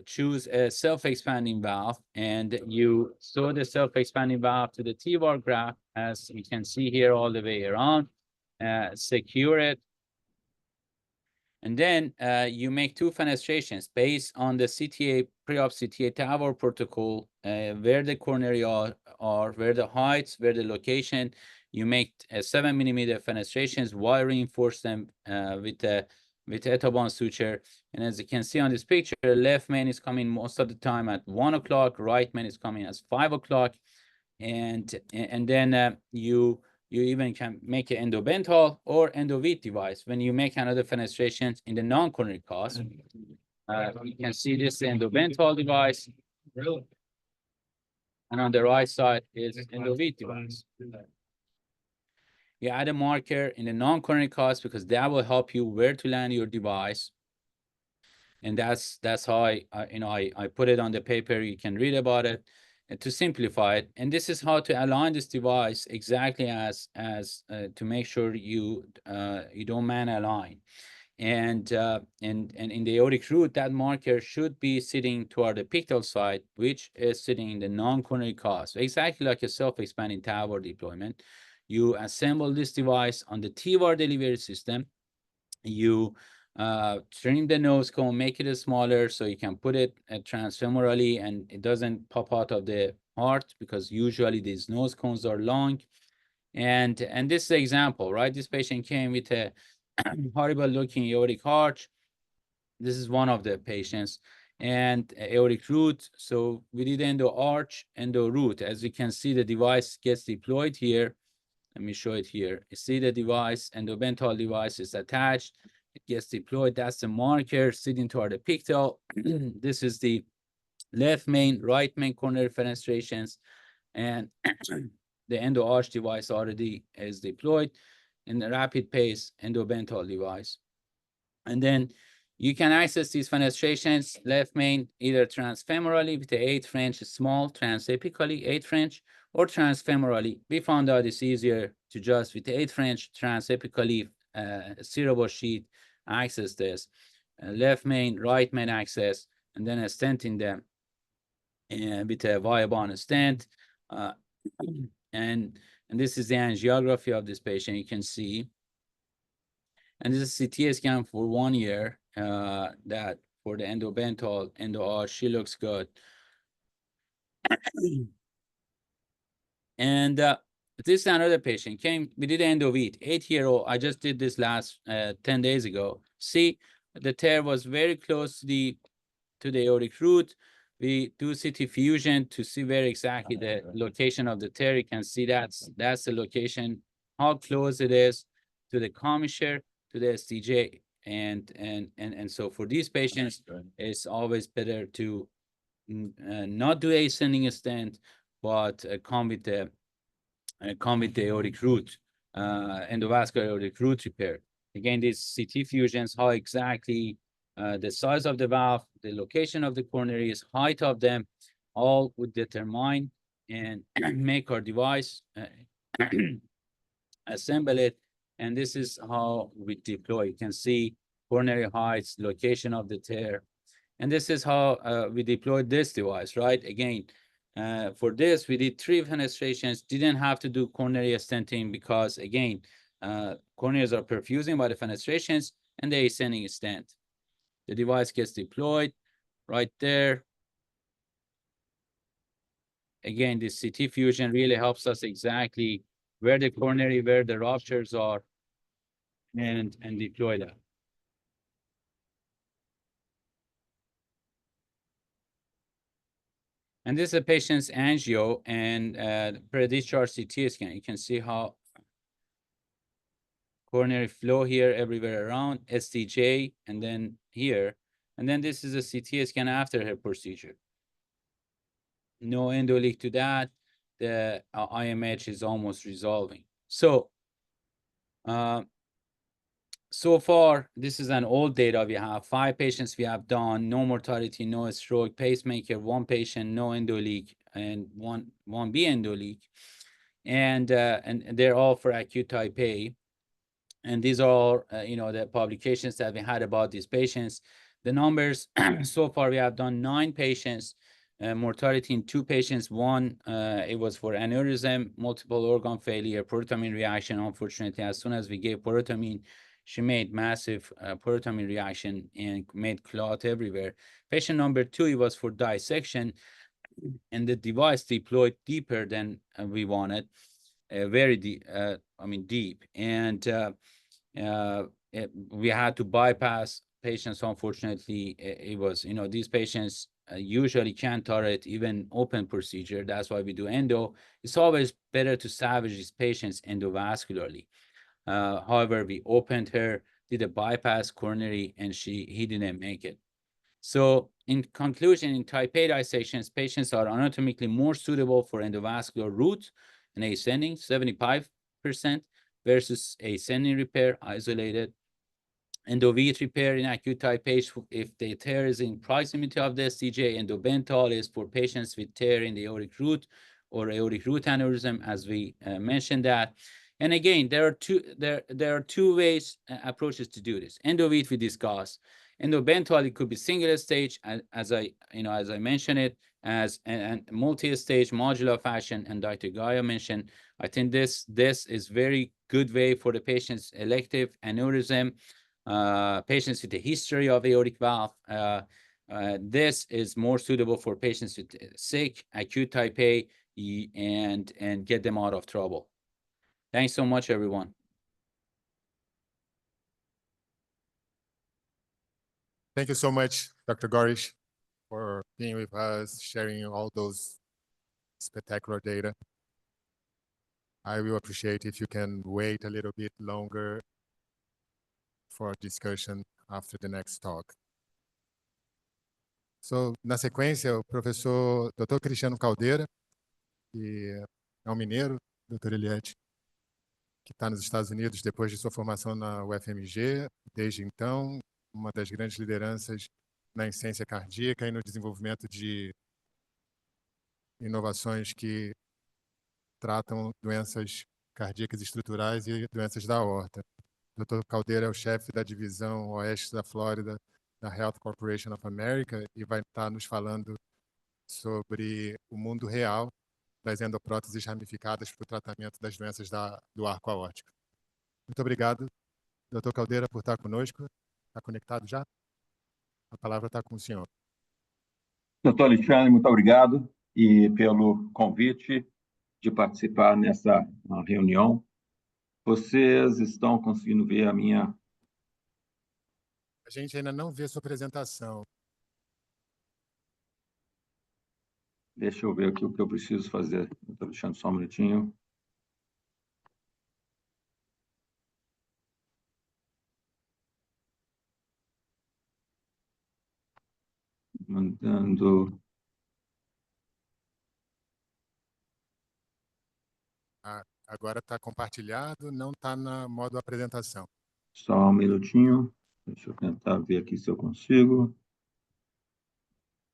choose a self-expanding valve, and you sew the self-expanding valve to the TEVAR graft, as you can see here, all the way around, secure it. And then you make 2 fenestrations based on the CTA, pre-op CTA TAVR protocol, where the coronary are, where the heights, where the location. You make 7mm fenestrations, wire reinforce them with Etoban suture. And as you can see on this picture, left main is coming most of the time at 1 o'clock, right main is coming at 5 o'clock. And then you even can make an endobental or endovit device when you make another fenestration in the non-coronary cause. You can see this endobental device. And on the right side is endovit device. You add a marker in the non-coronary cause because that will help you where to land your device. And that's how I put it on the paper. You can read about it. And to simplify it, and this is how to align this device exactly as to make sure you don't man-align. And in the aortic root, that marker should be sitting toward the pictal side, which is sitting in the non-coronary cause, exactly like a self-expanding TAVR deployment. You assemble this device on the TEVAR delivery system. You trim the nose cone, make it smaller so you can put it transfemorally and it doesn't pop out of the heart, because usually these nose cones are long. And this is the example, right? This patient came with a horrible looking aortic arch. This is one of the patients, and aortic root. So we did endo arch, endo root. As you can see, the device gets deployed here. Let me show it here. You see the device, endobental device is attached. It gets deployed. That's the marker sitting toward the pictal. This is the left main, right main coronary fenestrations, and the endo arch device already is deployed in the rapid pace endobental device. And then you can access these fenestrations, left main, either transfemorally with the 8 French small, transapically 8 French, or transfemorally. We found out it's easier to just with the 8 French transapically steerable sheet access this. Left main, right main access, and then a stent in them with a Viabahn stent. And this is the angiography of this patient, you can see. And this is CT scan for 1 year, that for the endobental, endo-arch, she looks good. And this is another patient, we did endovit, 8-year-old. I just did this last 10 days ago. See, the tear was very close to the aortic root. We do CT fusion to see where exactly the location of the tear. You can see that's the location, how close it is to the commissure, to the STJ. And so for these patients, it's always better to not do ascending stent, but come with the aortic root, endovascular aortic root repair. Again, these CT fusions, how exactly the size of the valve, the location of the coronaries, height of them, all would determine and make our device, assemble it, and this is how we deploy. You can see coronary heights, location of the tear, and this is how we deployed this device, right? Again, for this, we did 3 fenestrations, didn't have to do coronary stenting because, again, coronaries are perfusing by the fenestrations and the ascending stent. The device gets deployed right there. Again, this CT fusion really helps us exactly where the coronary, where the ruptures are. and deploy that. And this is a patient's angio and pre-discharge CT scan. You can see how coronary flow here everywhere around, STJ, and then here. And then this is a CT scan after her procedure. No endoleak to that. The IMH is almost resolving. So, so far, this is an old data. We have 5 patients we have done, no mortality, no stroke, pacemaker, 1 patient, no endoleak, and 1B endoleak. And they're all for acute type A. And these are all, the publications that we had about these patients. The numbers, so far we have done 9 patients, mortality in 2 patients. 1, it was for aneurysm, multiple organ failure, prototamine reaction. Unfortunately, as soon as we gave prototamine, she made massive prototamine reaction and made clot everywhere. Patient number 2, it was for dissection, and the device deployed deeper than we wanted, very deep, deep. And we had to bypass patients. Unfortunately, it was, these patients usually can't tolerate even open procedure. That's why we do endo. It's always better to salvage these patients endovascularly. However, we opened her, did a bypass coronary, and he didn't make it. So in conclusion, in type A dissections, patients are anatomically more suitable for endovascular route and ascending, 75%, versus ascending repair, isolated. Endoveet repair in acute type A, if the tear is in proximity of the STJ. Endobental is for patients with tear in the aortic root or aortic root aneurysm, as we mentioned that. And again, there are two ways, approaches to do this. Endoveet we discussed. Endobental, it could be single stage, as I mentioned it, as and multi-stage modular fashion, and Dr. Gaia mentioned. I think this is very good way for the patients elective aneurysm, patients with a history of aortic valve. This is more suitable for patients with sick acute type A and get them out of trouble. Thanks so much, everyone. Thank you so much, Dr. Gorish, for being with us, sharing all those spectacular data. I will appreciate if you can wait a little bit longer for discussion after the next talk. So, na sequência, o professor Dr. Cristiano Caldeira, que é um mineiro, Dr. Eliette, que está nos Estados Unidos depois de sua formação na UFMG, desde então, uma das grandes lideranças na ciência cardíaca e no desenvolvimento de inovações que tratam doenças cardíacas estruturais e doenças da aorta. Dr. Caldeira é o chefe da divisão oeste da Flórida da Health Corporation of America e vai estar nos falando sobre o mundo real das endopróteses ramificadas para o tratamento das doenças do arco aórtico. Muito obrigado, Dr. Caldeira, por estar conosco. Está conectado já? A palavra está com o senhor. Dr. Alexandre, muito obrigado e pelo convite de participar nessa reunião. Vocês estão conseguindo ver a minha... A gente ainda não vê sua apresentação. Deixa eu ver aqui o que eu preciso fazer. Estou deixando só um minutinho. Mandando... Agora está compartilhado, não está no modo apresentação. Só um minutinho. Deixa eu tentar ver aqui se eu consigo.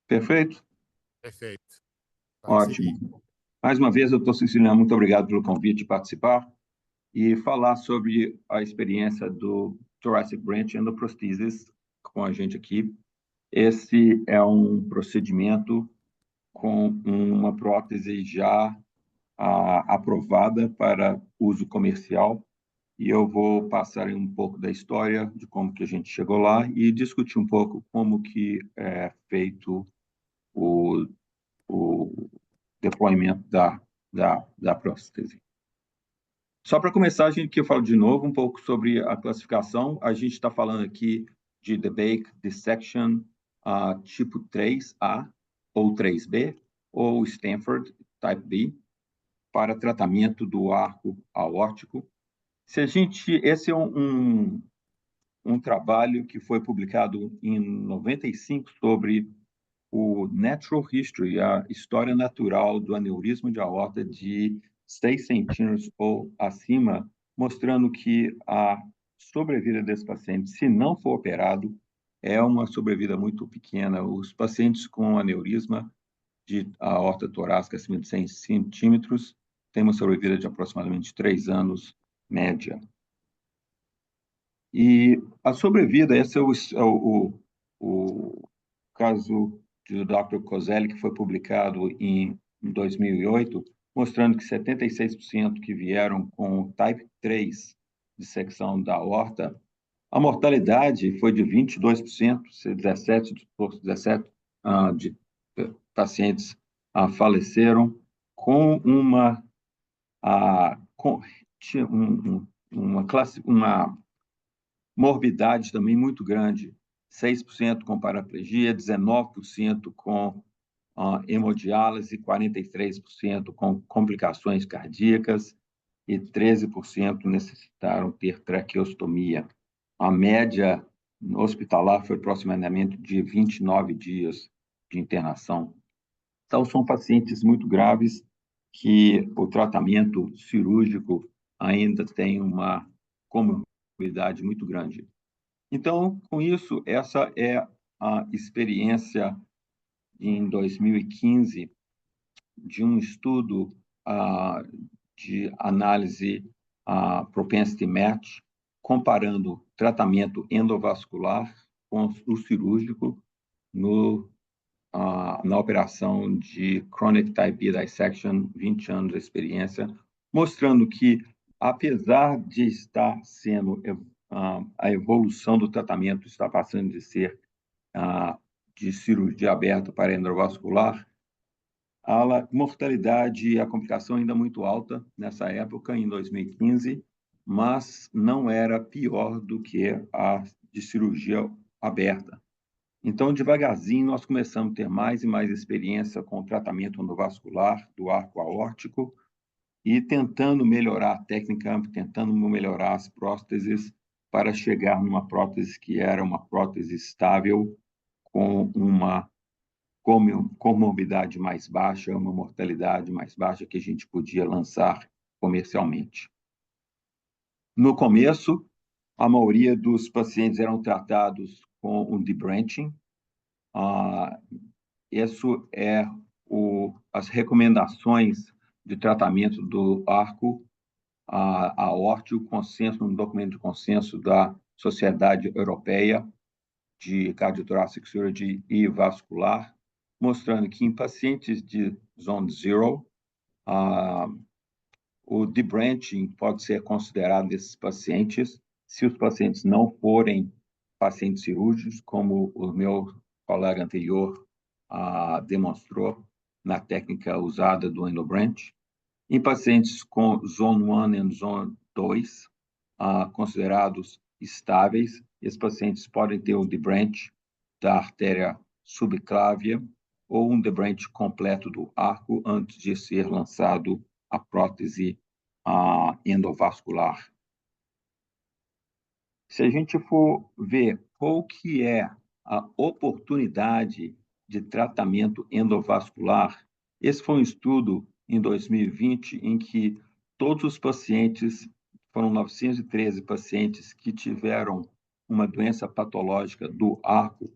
Perfeito? Perfeito. Ótimo. Mais uma vez, doutor Ceciliano, muito obrigado pelo convite de participar e falar sobre a experiência do Thoracic Branch Endoprosthesis com a gente aqui. Esse é um procedimento com uma prótese já aprovada para uso comercial e eu vou passar um pouco da história de como que a gente chegou lá e discutir um pouco como que é feito o deploymento da prótese. Só para começar, que eu falo de novo um pouco sobre a classificação. A gente está falando aqui de DeBake Dissection tipo 3A ou 3B, ou Stanford Type B, para tratamento do arco aórtico. Esse é um trabalho que foi publicado em 95 sobre o Natural History, a história natural do aneurisma de aorta de 6 centímetros ou acima, mostrando que a sobrevida desse paciente, se não for operado, é uma sobrevida muito pequena. Os pacientes com aneurisma de aorta torácica acima de 100 centímetros têm uma sobrevida de aproximadamente 3 anos, média. E a sobrevida, esse é o caso do Dr. Kozelli, que foi publicado em 2008, mostrando que 76% que vieram com Type 3 de secção da aorta, a mortalidade foi de 22%, 17 de pacientes faleceram com uma morbidade também muito grande, 6% com paraplegia, 19% com hemodiálise, 43% com complicações cardíacas e 13% necessitaram ter traqueostomia. A média hospitalar foi aproximadamente de 29 dias de internação. Então, são pacientes muito graves que o tratamento cirúrgico ainda tem uma comorbidade muito grande. Então, com isso, essa é a experiência em 2015 de um estudo de análise propensity match, comparando tratamento endovascular com o cirúrgico na operação de Chronic Type B Dissection, 20 anos de experiência, mostrando que, apesar de estar sendo a evolução do tratamento está passando de ser de cirurgia aberta para endovascular, a mortalidade e a complicação ainda muito alta nessa época, em 2015, mas não era pior do que a de cirurgia aberta. Então, devagarzinho, nós começamos a ter mais e mais experiência com o tratamento endovascular do arco aórtico e tentando melhorar a técnica, tentando melhorar as próteses para chegar numa prótese que era uma prótese estável, com uma comorbidade mais baixa, uma mortalidade mais baixa que a gente podia lançar comercialmente. No começo, a maioria dos pacientes eram tratados com um debranching. Isso é as recomendações de tratamento do arco aórtico, consenso, um documento de consenso da Sociedade Europeia de Cardiothoracic Surgery e Vascular, mostrando que em pacientes de Zone Zero, o debranching pode ser considerado desses pacientes, se os pacientes não forem pacientes cirúrgicos, como o meu colega anterior demonstrou na técnica usada do endobranch. Em pacientes com Zone 1 e Zone 2, considerados estáveis, esses pacientes podem ter o debranch da artéria subclávia ou um debranch completo do arco antes de ser lançado a prótese endovascular. Se a gente for ver qual que é a oportunidade de tratamento endovascular, esse foi um estudo em 2020 em que todos os pacientes, foram 913 pacientes que tiveram uma doença patológica do arco,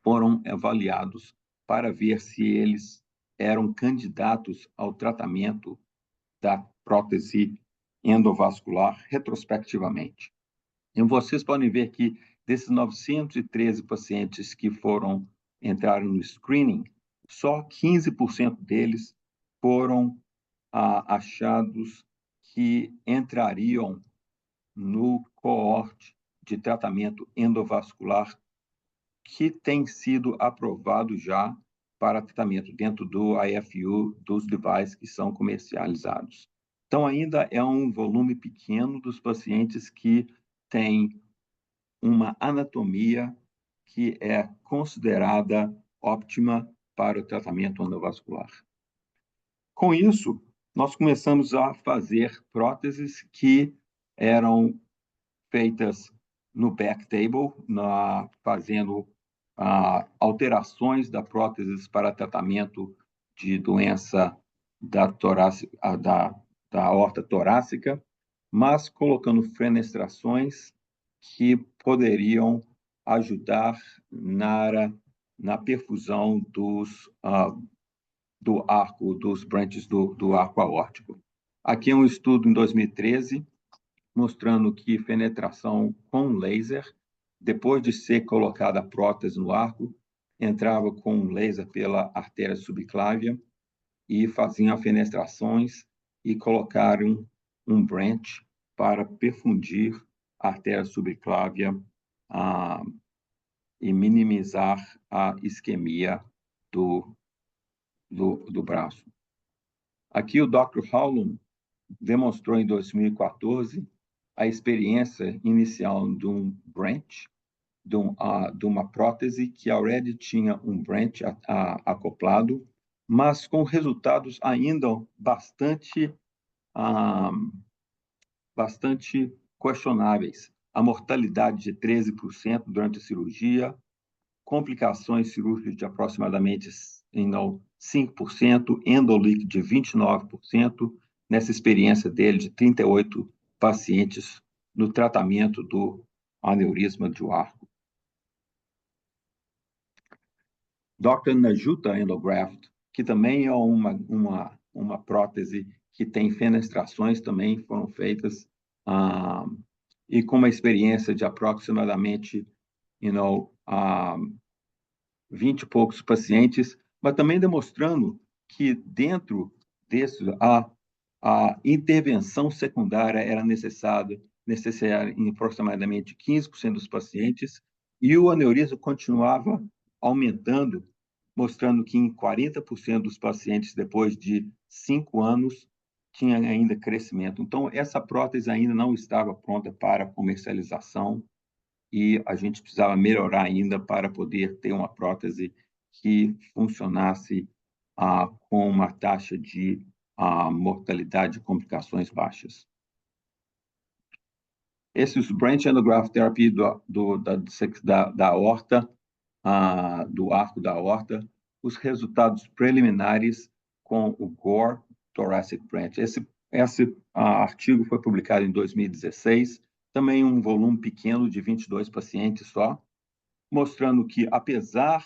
foram avaliados para ver se eles eram candidatos ao tratamento da prótese endovascular retrospectivamente. E vocês podem ver que desses 913 pacientes que entraram no screening, só 15% deles foram achados que entrariam no coorte de tratamento endovascular que tem sido aprovado já para tratamento dentro do IFU dos devices que são comercializados. Então, ainda é um volume pequeno dos pacientes que têm uma anatomia que é considerada óptima para o tratamento endovascular. Com isso, nós começamos a fazer próteses que eram feitas no back table, fazendo alterações da prótese para tratamento de doença da aorta torácica, mas colocando fenestrações que poderiam ajudar na perfusão do arco, dos branches do arco aórtico. Aqui é um estudo em 2013, mostrando que penetração com laser, depois de ser colocada a prótese no arco, entrava com um laser pela artéria subclávia e faziam fenestrações e colocaram um branch para perfundir a artéria subclávia e minimizar a isquemia do braço. Aqui o Dr. Howlum demonstrou em 2014 a experiência inicial de um branch, de uma prótese que already tinha um branch acoplado, mas com resultados ainda bastante questionáveis. A mortalidade de 13% durante a cirurgia, complicações cirúrgicas de aproximadamente 5%, endoleak de 29%, nessa experiência dele de 38 pacientes no tratamento do aneurisma de arco. Dr. Najuta Endograft, que também é uma prótese que tem fenestrações, também foram feitas, e com uma experiência de aproximadamente 20 e poucos pacientes, mas também demonstrando que dentro desse a intervenção secundária era necessária em aproximadamente 15% dos pacientes, e o aneurisma continuava aumentando, mostrando que em 40% dos pacientes, depois de 5 anos, tinha ainda crescimento. Então, essa prótese ainda não estava pronta para comercialização, e a gente precisava melhorar ainda para poder ter uma prótese que funcionasse com uma taxa de mortalidade e complicações baixas. Esses branch endograft therapy da aorta, do arco da aorta, os resultados preliminares com o Gore Thoracic Branch. Esse artigo foi publicado em 2016, também um volume pequeno de 22 pacientes só, mostrando que, apesar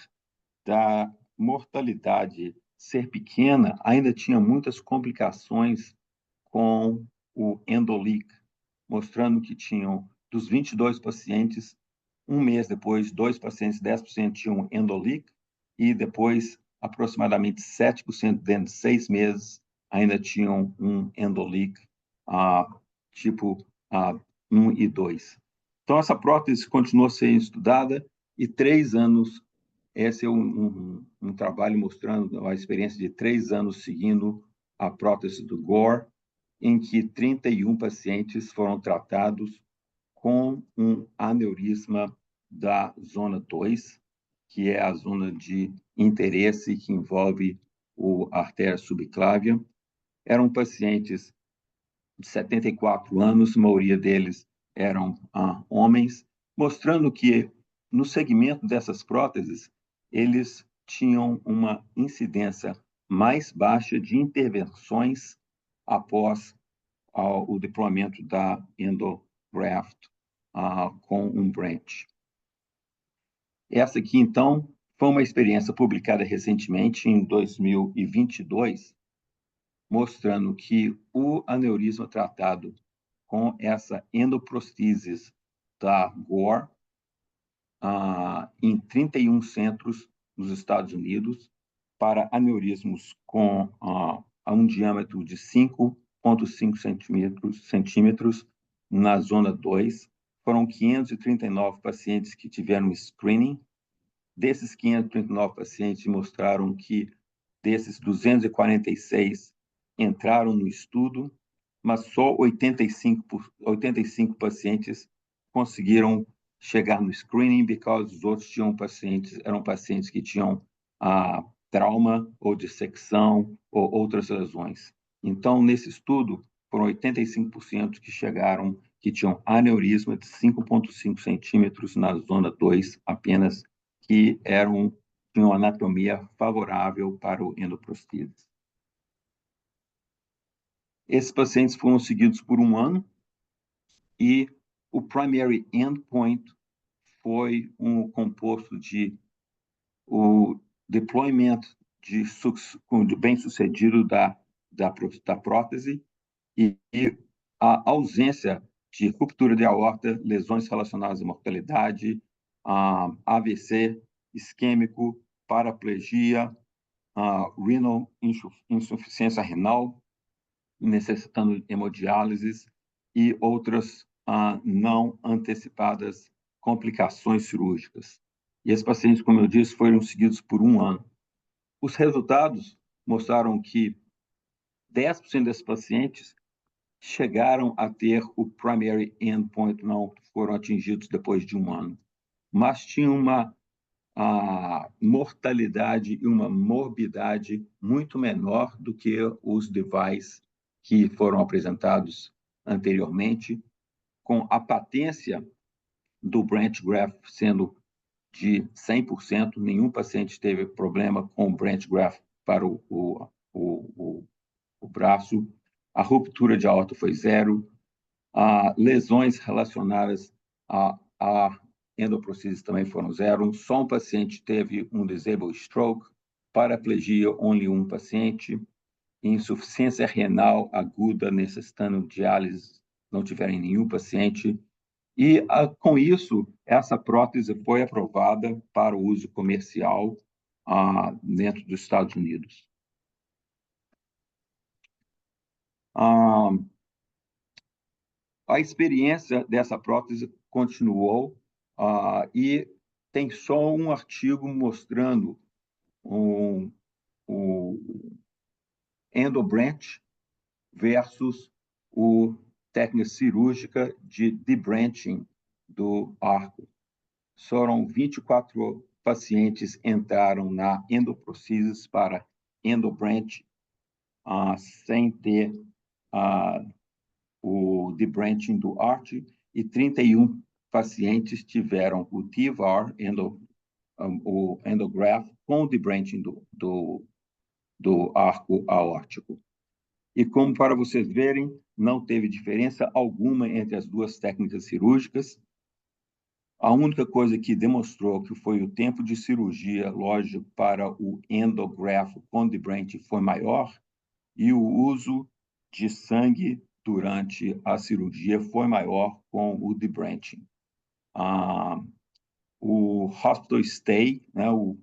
da mortalidade ser pequena, ainda tinha muitas complicações com o endoleak, mostrando que tinham, dos 22 pacientes, um mês depois, 2 pacientes, 10% tinham endoleak, e depois, aproximadamente 7% dentro de 6 meses, ainda tinham um endoleak tipo 1 e 2. Então, essa prótese continuou sendo estudada, e 3 anos, esse é um trabalho mostrando a experiência de 3 anos seguindo a prótese do Gore, em que 31 pacientes foram tratados com um aneurisma da zona 2, que é a zona de interesse que envolve a artéria subclávia. Eram pacientes de 74 anos, a maioria deles eram homens, mostrando que, no segmento dessas próteses, eles tinham uma incidência mais baixa de intervenções após o deployamento da endograft com um branch. Essa aqui, então, foi uma experiência publicada recentemente, em 2022, mostrando que o aneurisma tratado com essa endoprostesis da Gore em 31 centros nos Estados Unidos, para aneurismos com um diâmetro de 5,5 centímetros na zona 2. Foram 539 pacientes que tiveram screening. Desses 539 pacientes, mostraram que desses 246 entraram no estudo, mas só 85 pacientes conseguiram chegar no screening, porque os outros eram pacientes que tinham trauma ou dissecção ou outras lesões. Então, nesse estudo, foram 85% que tinham aneurisma de 5,5 centímetros na zona 2 apenas, que tinham anatomia favorável para o endoprostise. Esses pacientes foram seguidos por 1 ano e o primary endpoint foi composto de o deployment bem-sucedido da prótese e a ausência de ruptura de aorta, lesões relacionadas à mortalidade, AVC isquêmico, paraplegia, insuficiência renal, necessitando hemodiálise e outras não antecipadas complicações cirúrgicas. E esses pacientes, como eu disse, foram seguidos por 1 ano. Os resultados mostraram que 10% desses pacientes chegaram a ter o primary endpoint, não foram atingidos depois de 1 ano, mas tinham uma mortalidade e uma morbidade muito menor do que os devices que foram apresentados anteriormente, com a patência do branch graft sendo de 100%, nenhum paciente teve problema com o branch graft para o braço, a ruptura de aorta foi 0, lesões relacionadas a endoprostise também foram 0, só um paciente teve um disable stroke, paraplegia, only um paciente, insuficiência renal aguda necessitando diálise, não tiveram nenhum paciente, e com isso, essa prótese foi aprovada para o uso comercial dentro dos Estados Unidos. A experiência dessa prótese continuou e tem só um artigo mostrando o endobranch versus a técnica cirúrgica de debranching do arco. Foram 24 pacientes entraram na endoprostise para endobranch sem ter o debranching do arch e 31 pacientes tiveram o TEVAR, o endograft, com o debranching do arco aórtico. E como para vocês verem, não teve diferença alguma entre as duas técnicas cirúrgicas. A única coisa que demonstrou que foi o tempo de cirurgia, lógico, para o endograft com debranching foi maior e o uso de sangue durante a cirurgia foi maior com o debranching. O hospital stay, né, o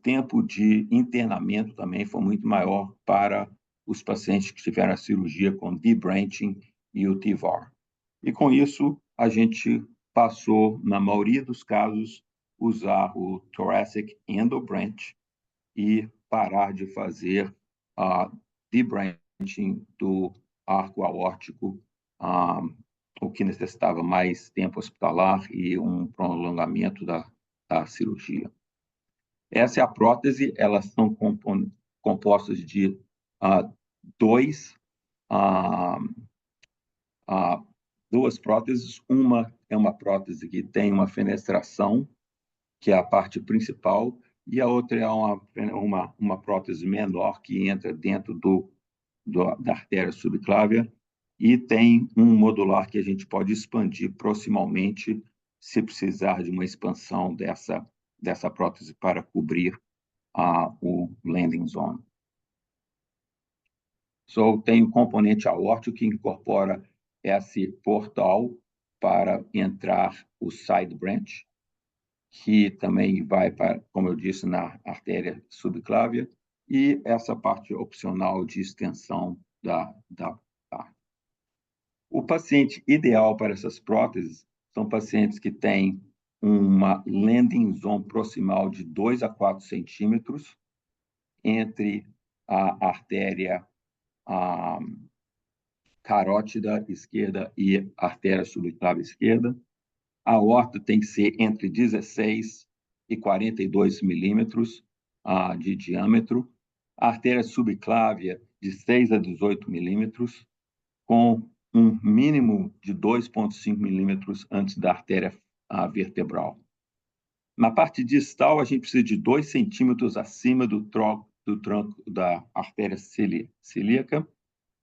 tempo de internamento também foi muito maior para os pacientes que tiveram a cirurgia com debranching e o TEVAR. E com isso, a gente passou, na maioria dos casos, usar o thoracic endobranch e parar de fazer debranching do arco aórtico, o que necessitava mais tempo hospitalar e um prolongamento da cirurgia. Essa é a prótese, elas são compostas de duas próteses. Uma é uma prótese que tem uma fenestração, que é a parte principal, e a outra é uma prótese menor que entra dentro da artéria subclávia e tem um modular que a gente pode expandir proximalmente se precisar de uma expansão dessa prótese para cobrir o landing zone. Tem o componente aórtico que incorpora esse portal para entrar o side branch, que também vai para, como eu disse, na artéria subclávia, e essa parte opcional de extensão da parte. O paciente ideal para essas próteses são pacientes que têm uma landing zone proximal de 2 a 4 centímetros entre a artéria carótida esquerda e artéria subclave esquerda. A aorta tem que ser entre 16 e 42 milímetros de diâmetro. A artéria subclávia de 6 a 18 milímetros, com um mínimo de 2,5 milímetros antes da artéria vertebral. Na parte distal, a gente precisa de 2 centímetros acima do tronco da artéria celíaca,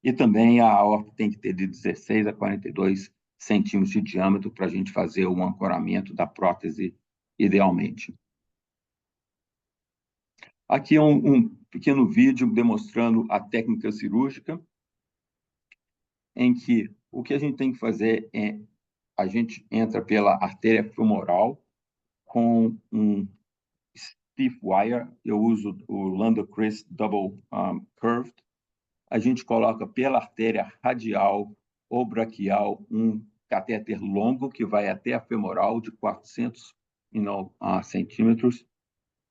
e também a aorta tem que ter de 16 a 42 centímetros de diâmetro para a gente fazer o ancoramento da prótese idealmente. Aqui é um pequeno vídeo demonstrando a técnica cirúrgica, em que o que a gente tem que fazer é a gente entra pela artéria femoral com um stiff wire. Eu uso o Lundquist Double Curved. A gente coloca pela artéria radial ou braquial um catéter longo que vai até a femoral de 400 centímetros.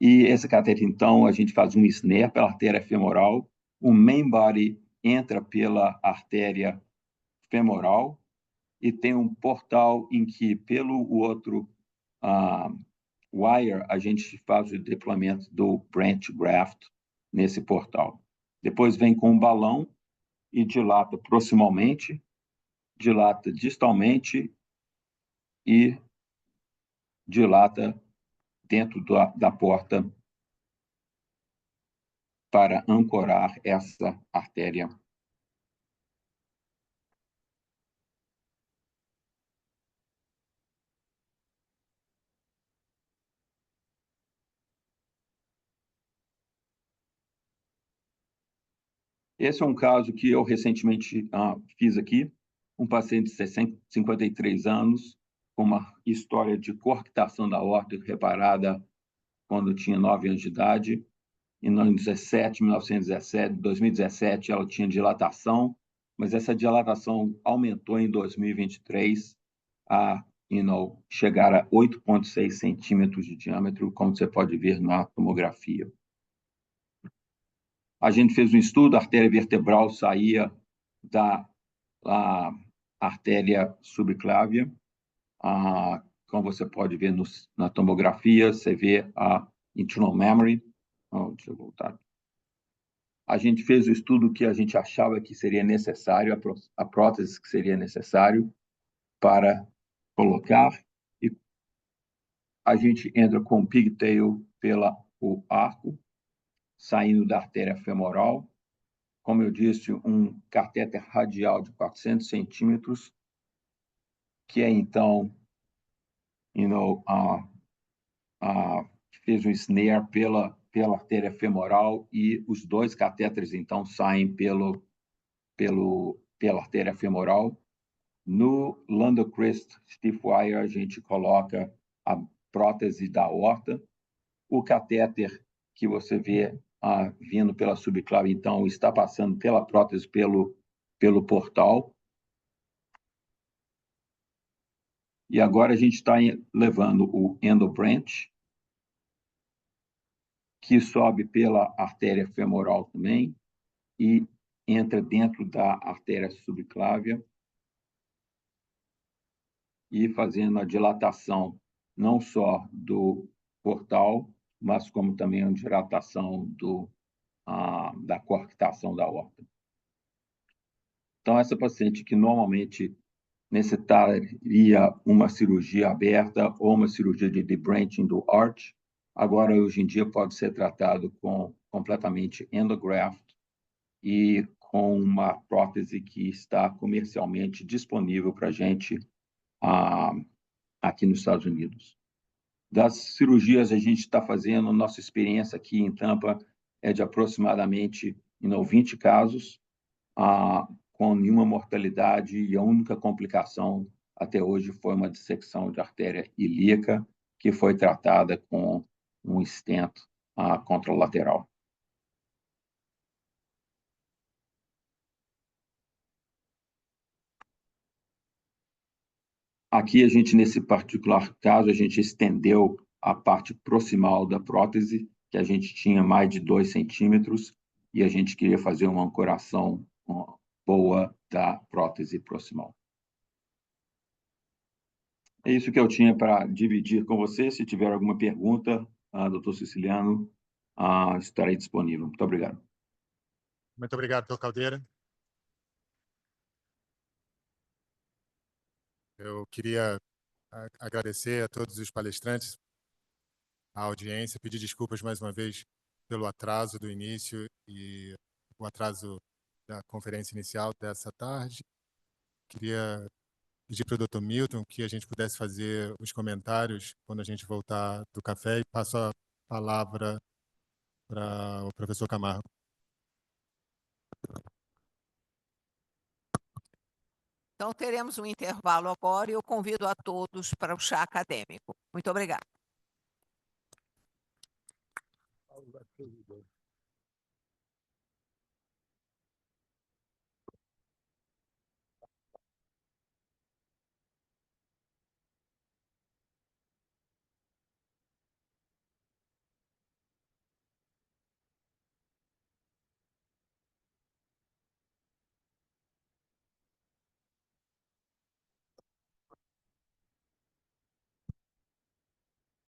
E esse catéter, então, a gente faz um snare pela artéria femoral. O main body entra pela artéria femoral e tem um portal em que, pelo outro wire, a gente faz o deployment do branch graft nesse portal. Depois vem com um balão e dilata proximalmente, dilata distalmente e dilata dentro da porta para ancorar essa artéria. Esse é um caso que eu recentemente fiz aqui, um paciente de 53 anos, com uma história de coarctação da aorta reparada quando tinha 9 anos de idade. Em 2017, ela tinha dilatação, mas essa dilatação aumentou em 2023 a chegar a 8,6 centímetros de diâmetro, como você pode ver na tomografia. A gente fez um estudo, a artéria vertebral saía da artéria subclávia. Como você pode ver na tomografia, você vê a internal memory. Deixa eu voltar. A gente fez o estudo que a gente achava que seria necessário, a prótese que seria necessário para colocar, e a gente entra com o pigtail pelo arco, saindo da artéria femoral. Como eu disse, um catéter radial de 400 centímetros, que é, então, fez um snare pela artéria femoral, e os 2 catéteres, então, saem pela artéria femoral. No Lundquist Stiff Wire, a gente coloca a prótese da aorta. O catéter que você vê vindo pela subclave, então, está passando pela prótese pelo portal. E agora a gente está levando o endobranch, que sobe pela artéria femoral também e entra dentro da artéria subclávia, e fazendo a dilatação não só do portal, mas como também a dilatação da coarctação da aorta. Então, essa paciente que normalmente necessitaria uma cirurgia aberta ou uma cirurgia de debranching do arch, agora, hoje em dia, pode ser tratado com completamente endograft e com uma prótese que está comercialmente disponível para a gente aqui nos Estados Unidos. Das cirurgias a gente está fazendo, nossa experiência aqui em Tampa é de aproximadamente 20 casos, com nenhuma mortalidade, e a única complicação até hoje foi uma dissecção de artéria ilíaca, que foi tratada com um stent contralateral. Aqui, nesse particular caso, a gente estendeu a parte proximal da prótese, que a gente tinha mais de 2 centímetros, e a gente queria fazer uma ancoração boa da prótese proximal. É isso que eu tinha para dividir com você. Se tiver alguma pergunta, doutor Ceciliano, estarei disponível. Muito obrigado. Muito obrigado, doutor Caldeira. Eu queria agradecer a todos os palestrantes, a audiência, pedir desculpas mais uma vez pelo atraso do início e o atraso da conferência inicial dessa tarde. Queria pedir para o Dr. Milton que a gente pudesse fazer os comentários quando a gente voltar do café e passo a palavra para o professor Camargo. Então, teremos um intervalo agora e eu convido a todos para o chá acadêmico. Muito obrigada.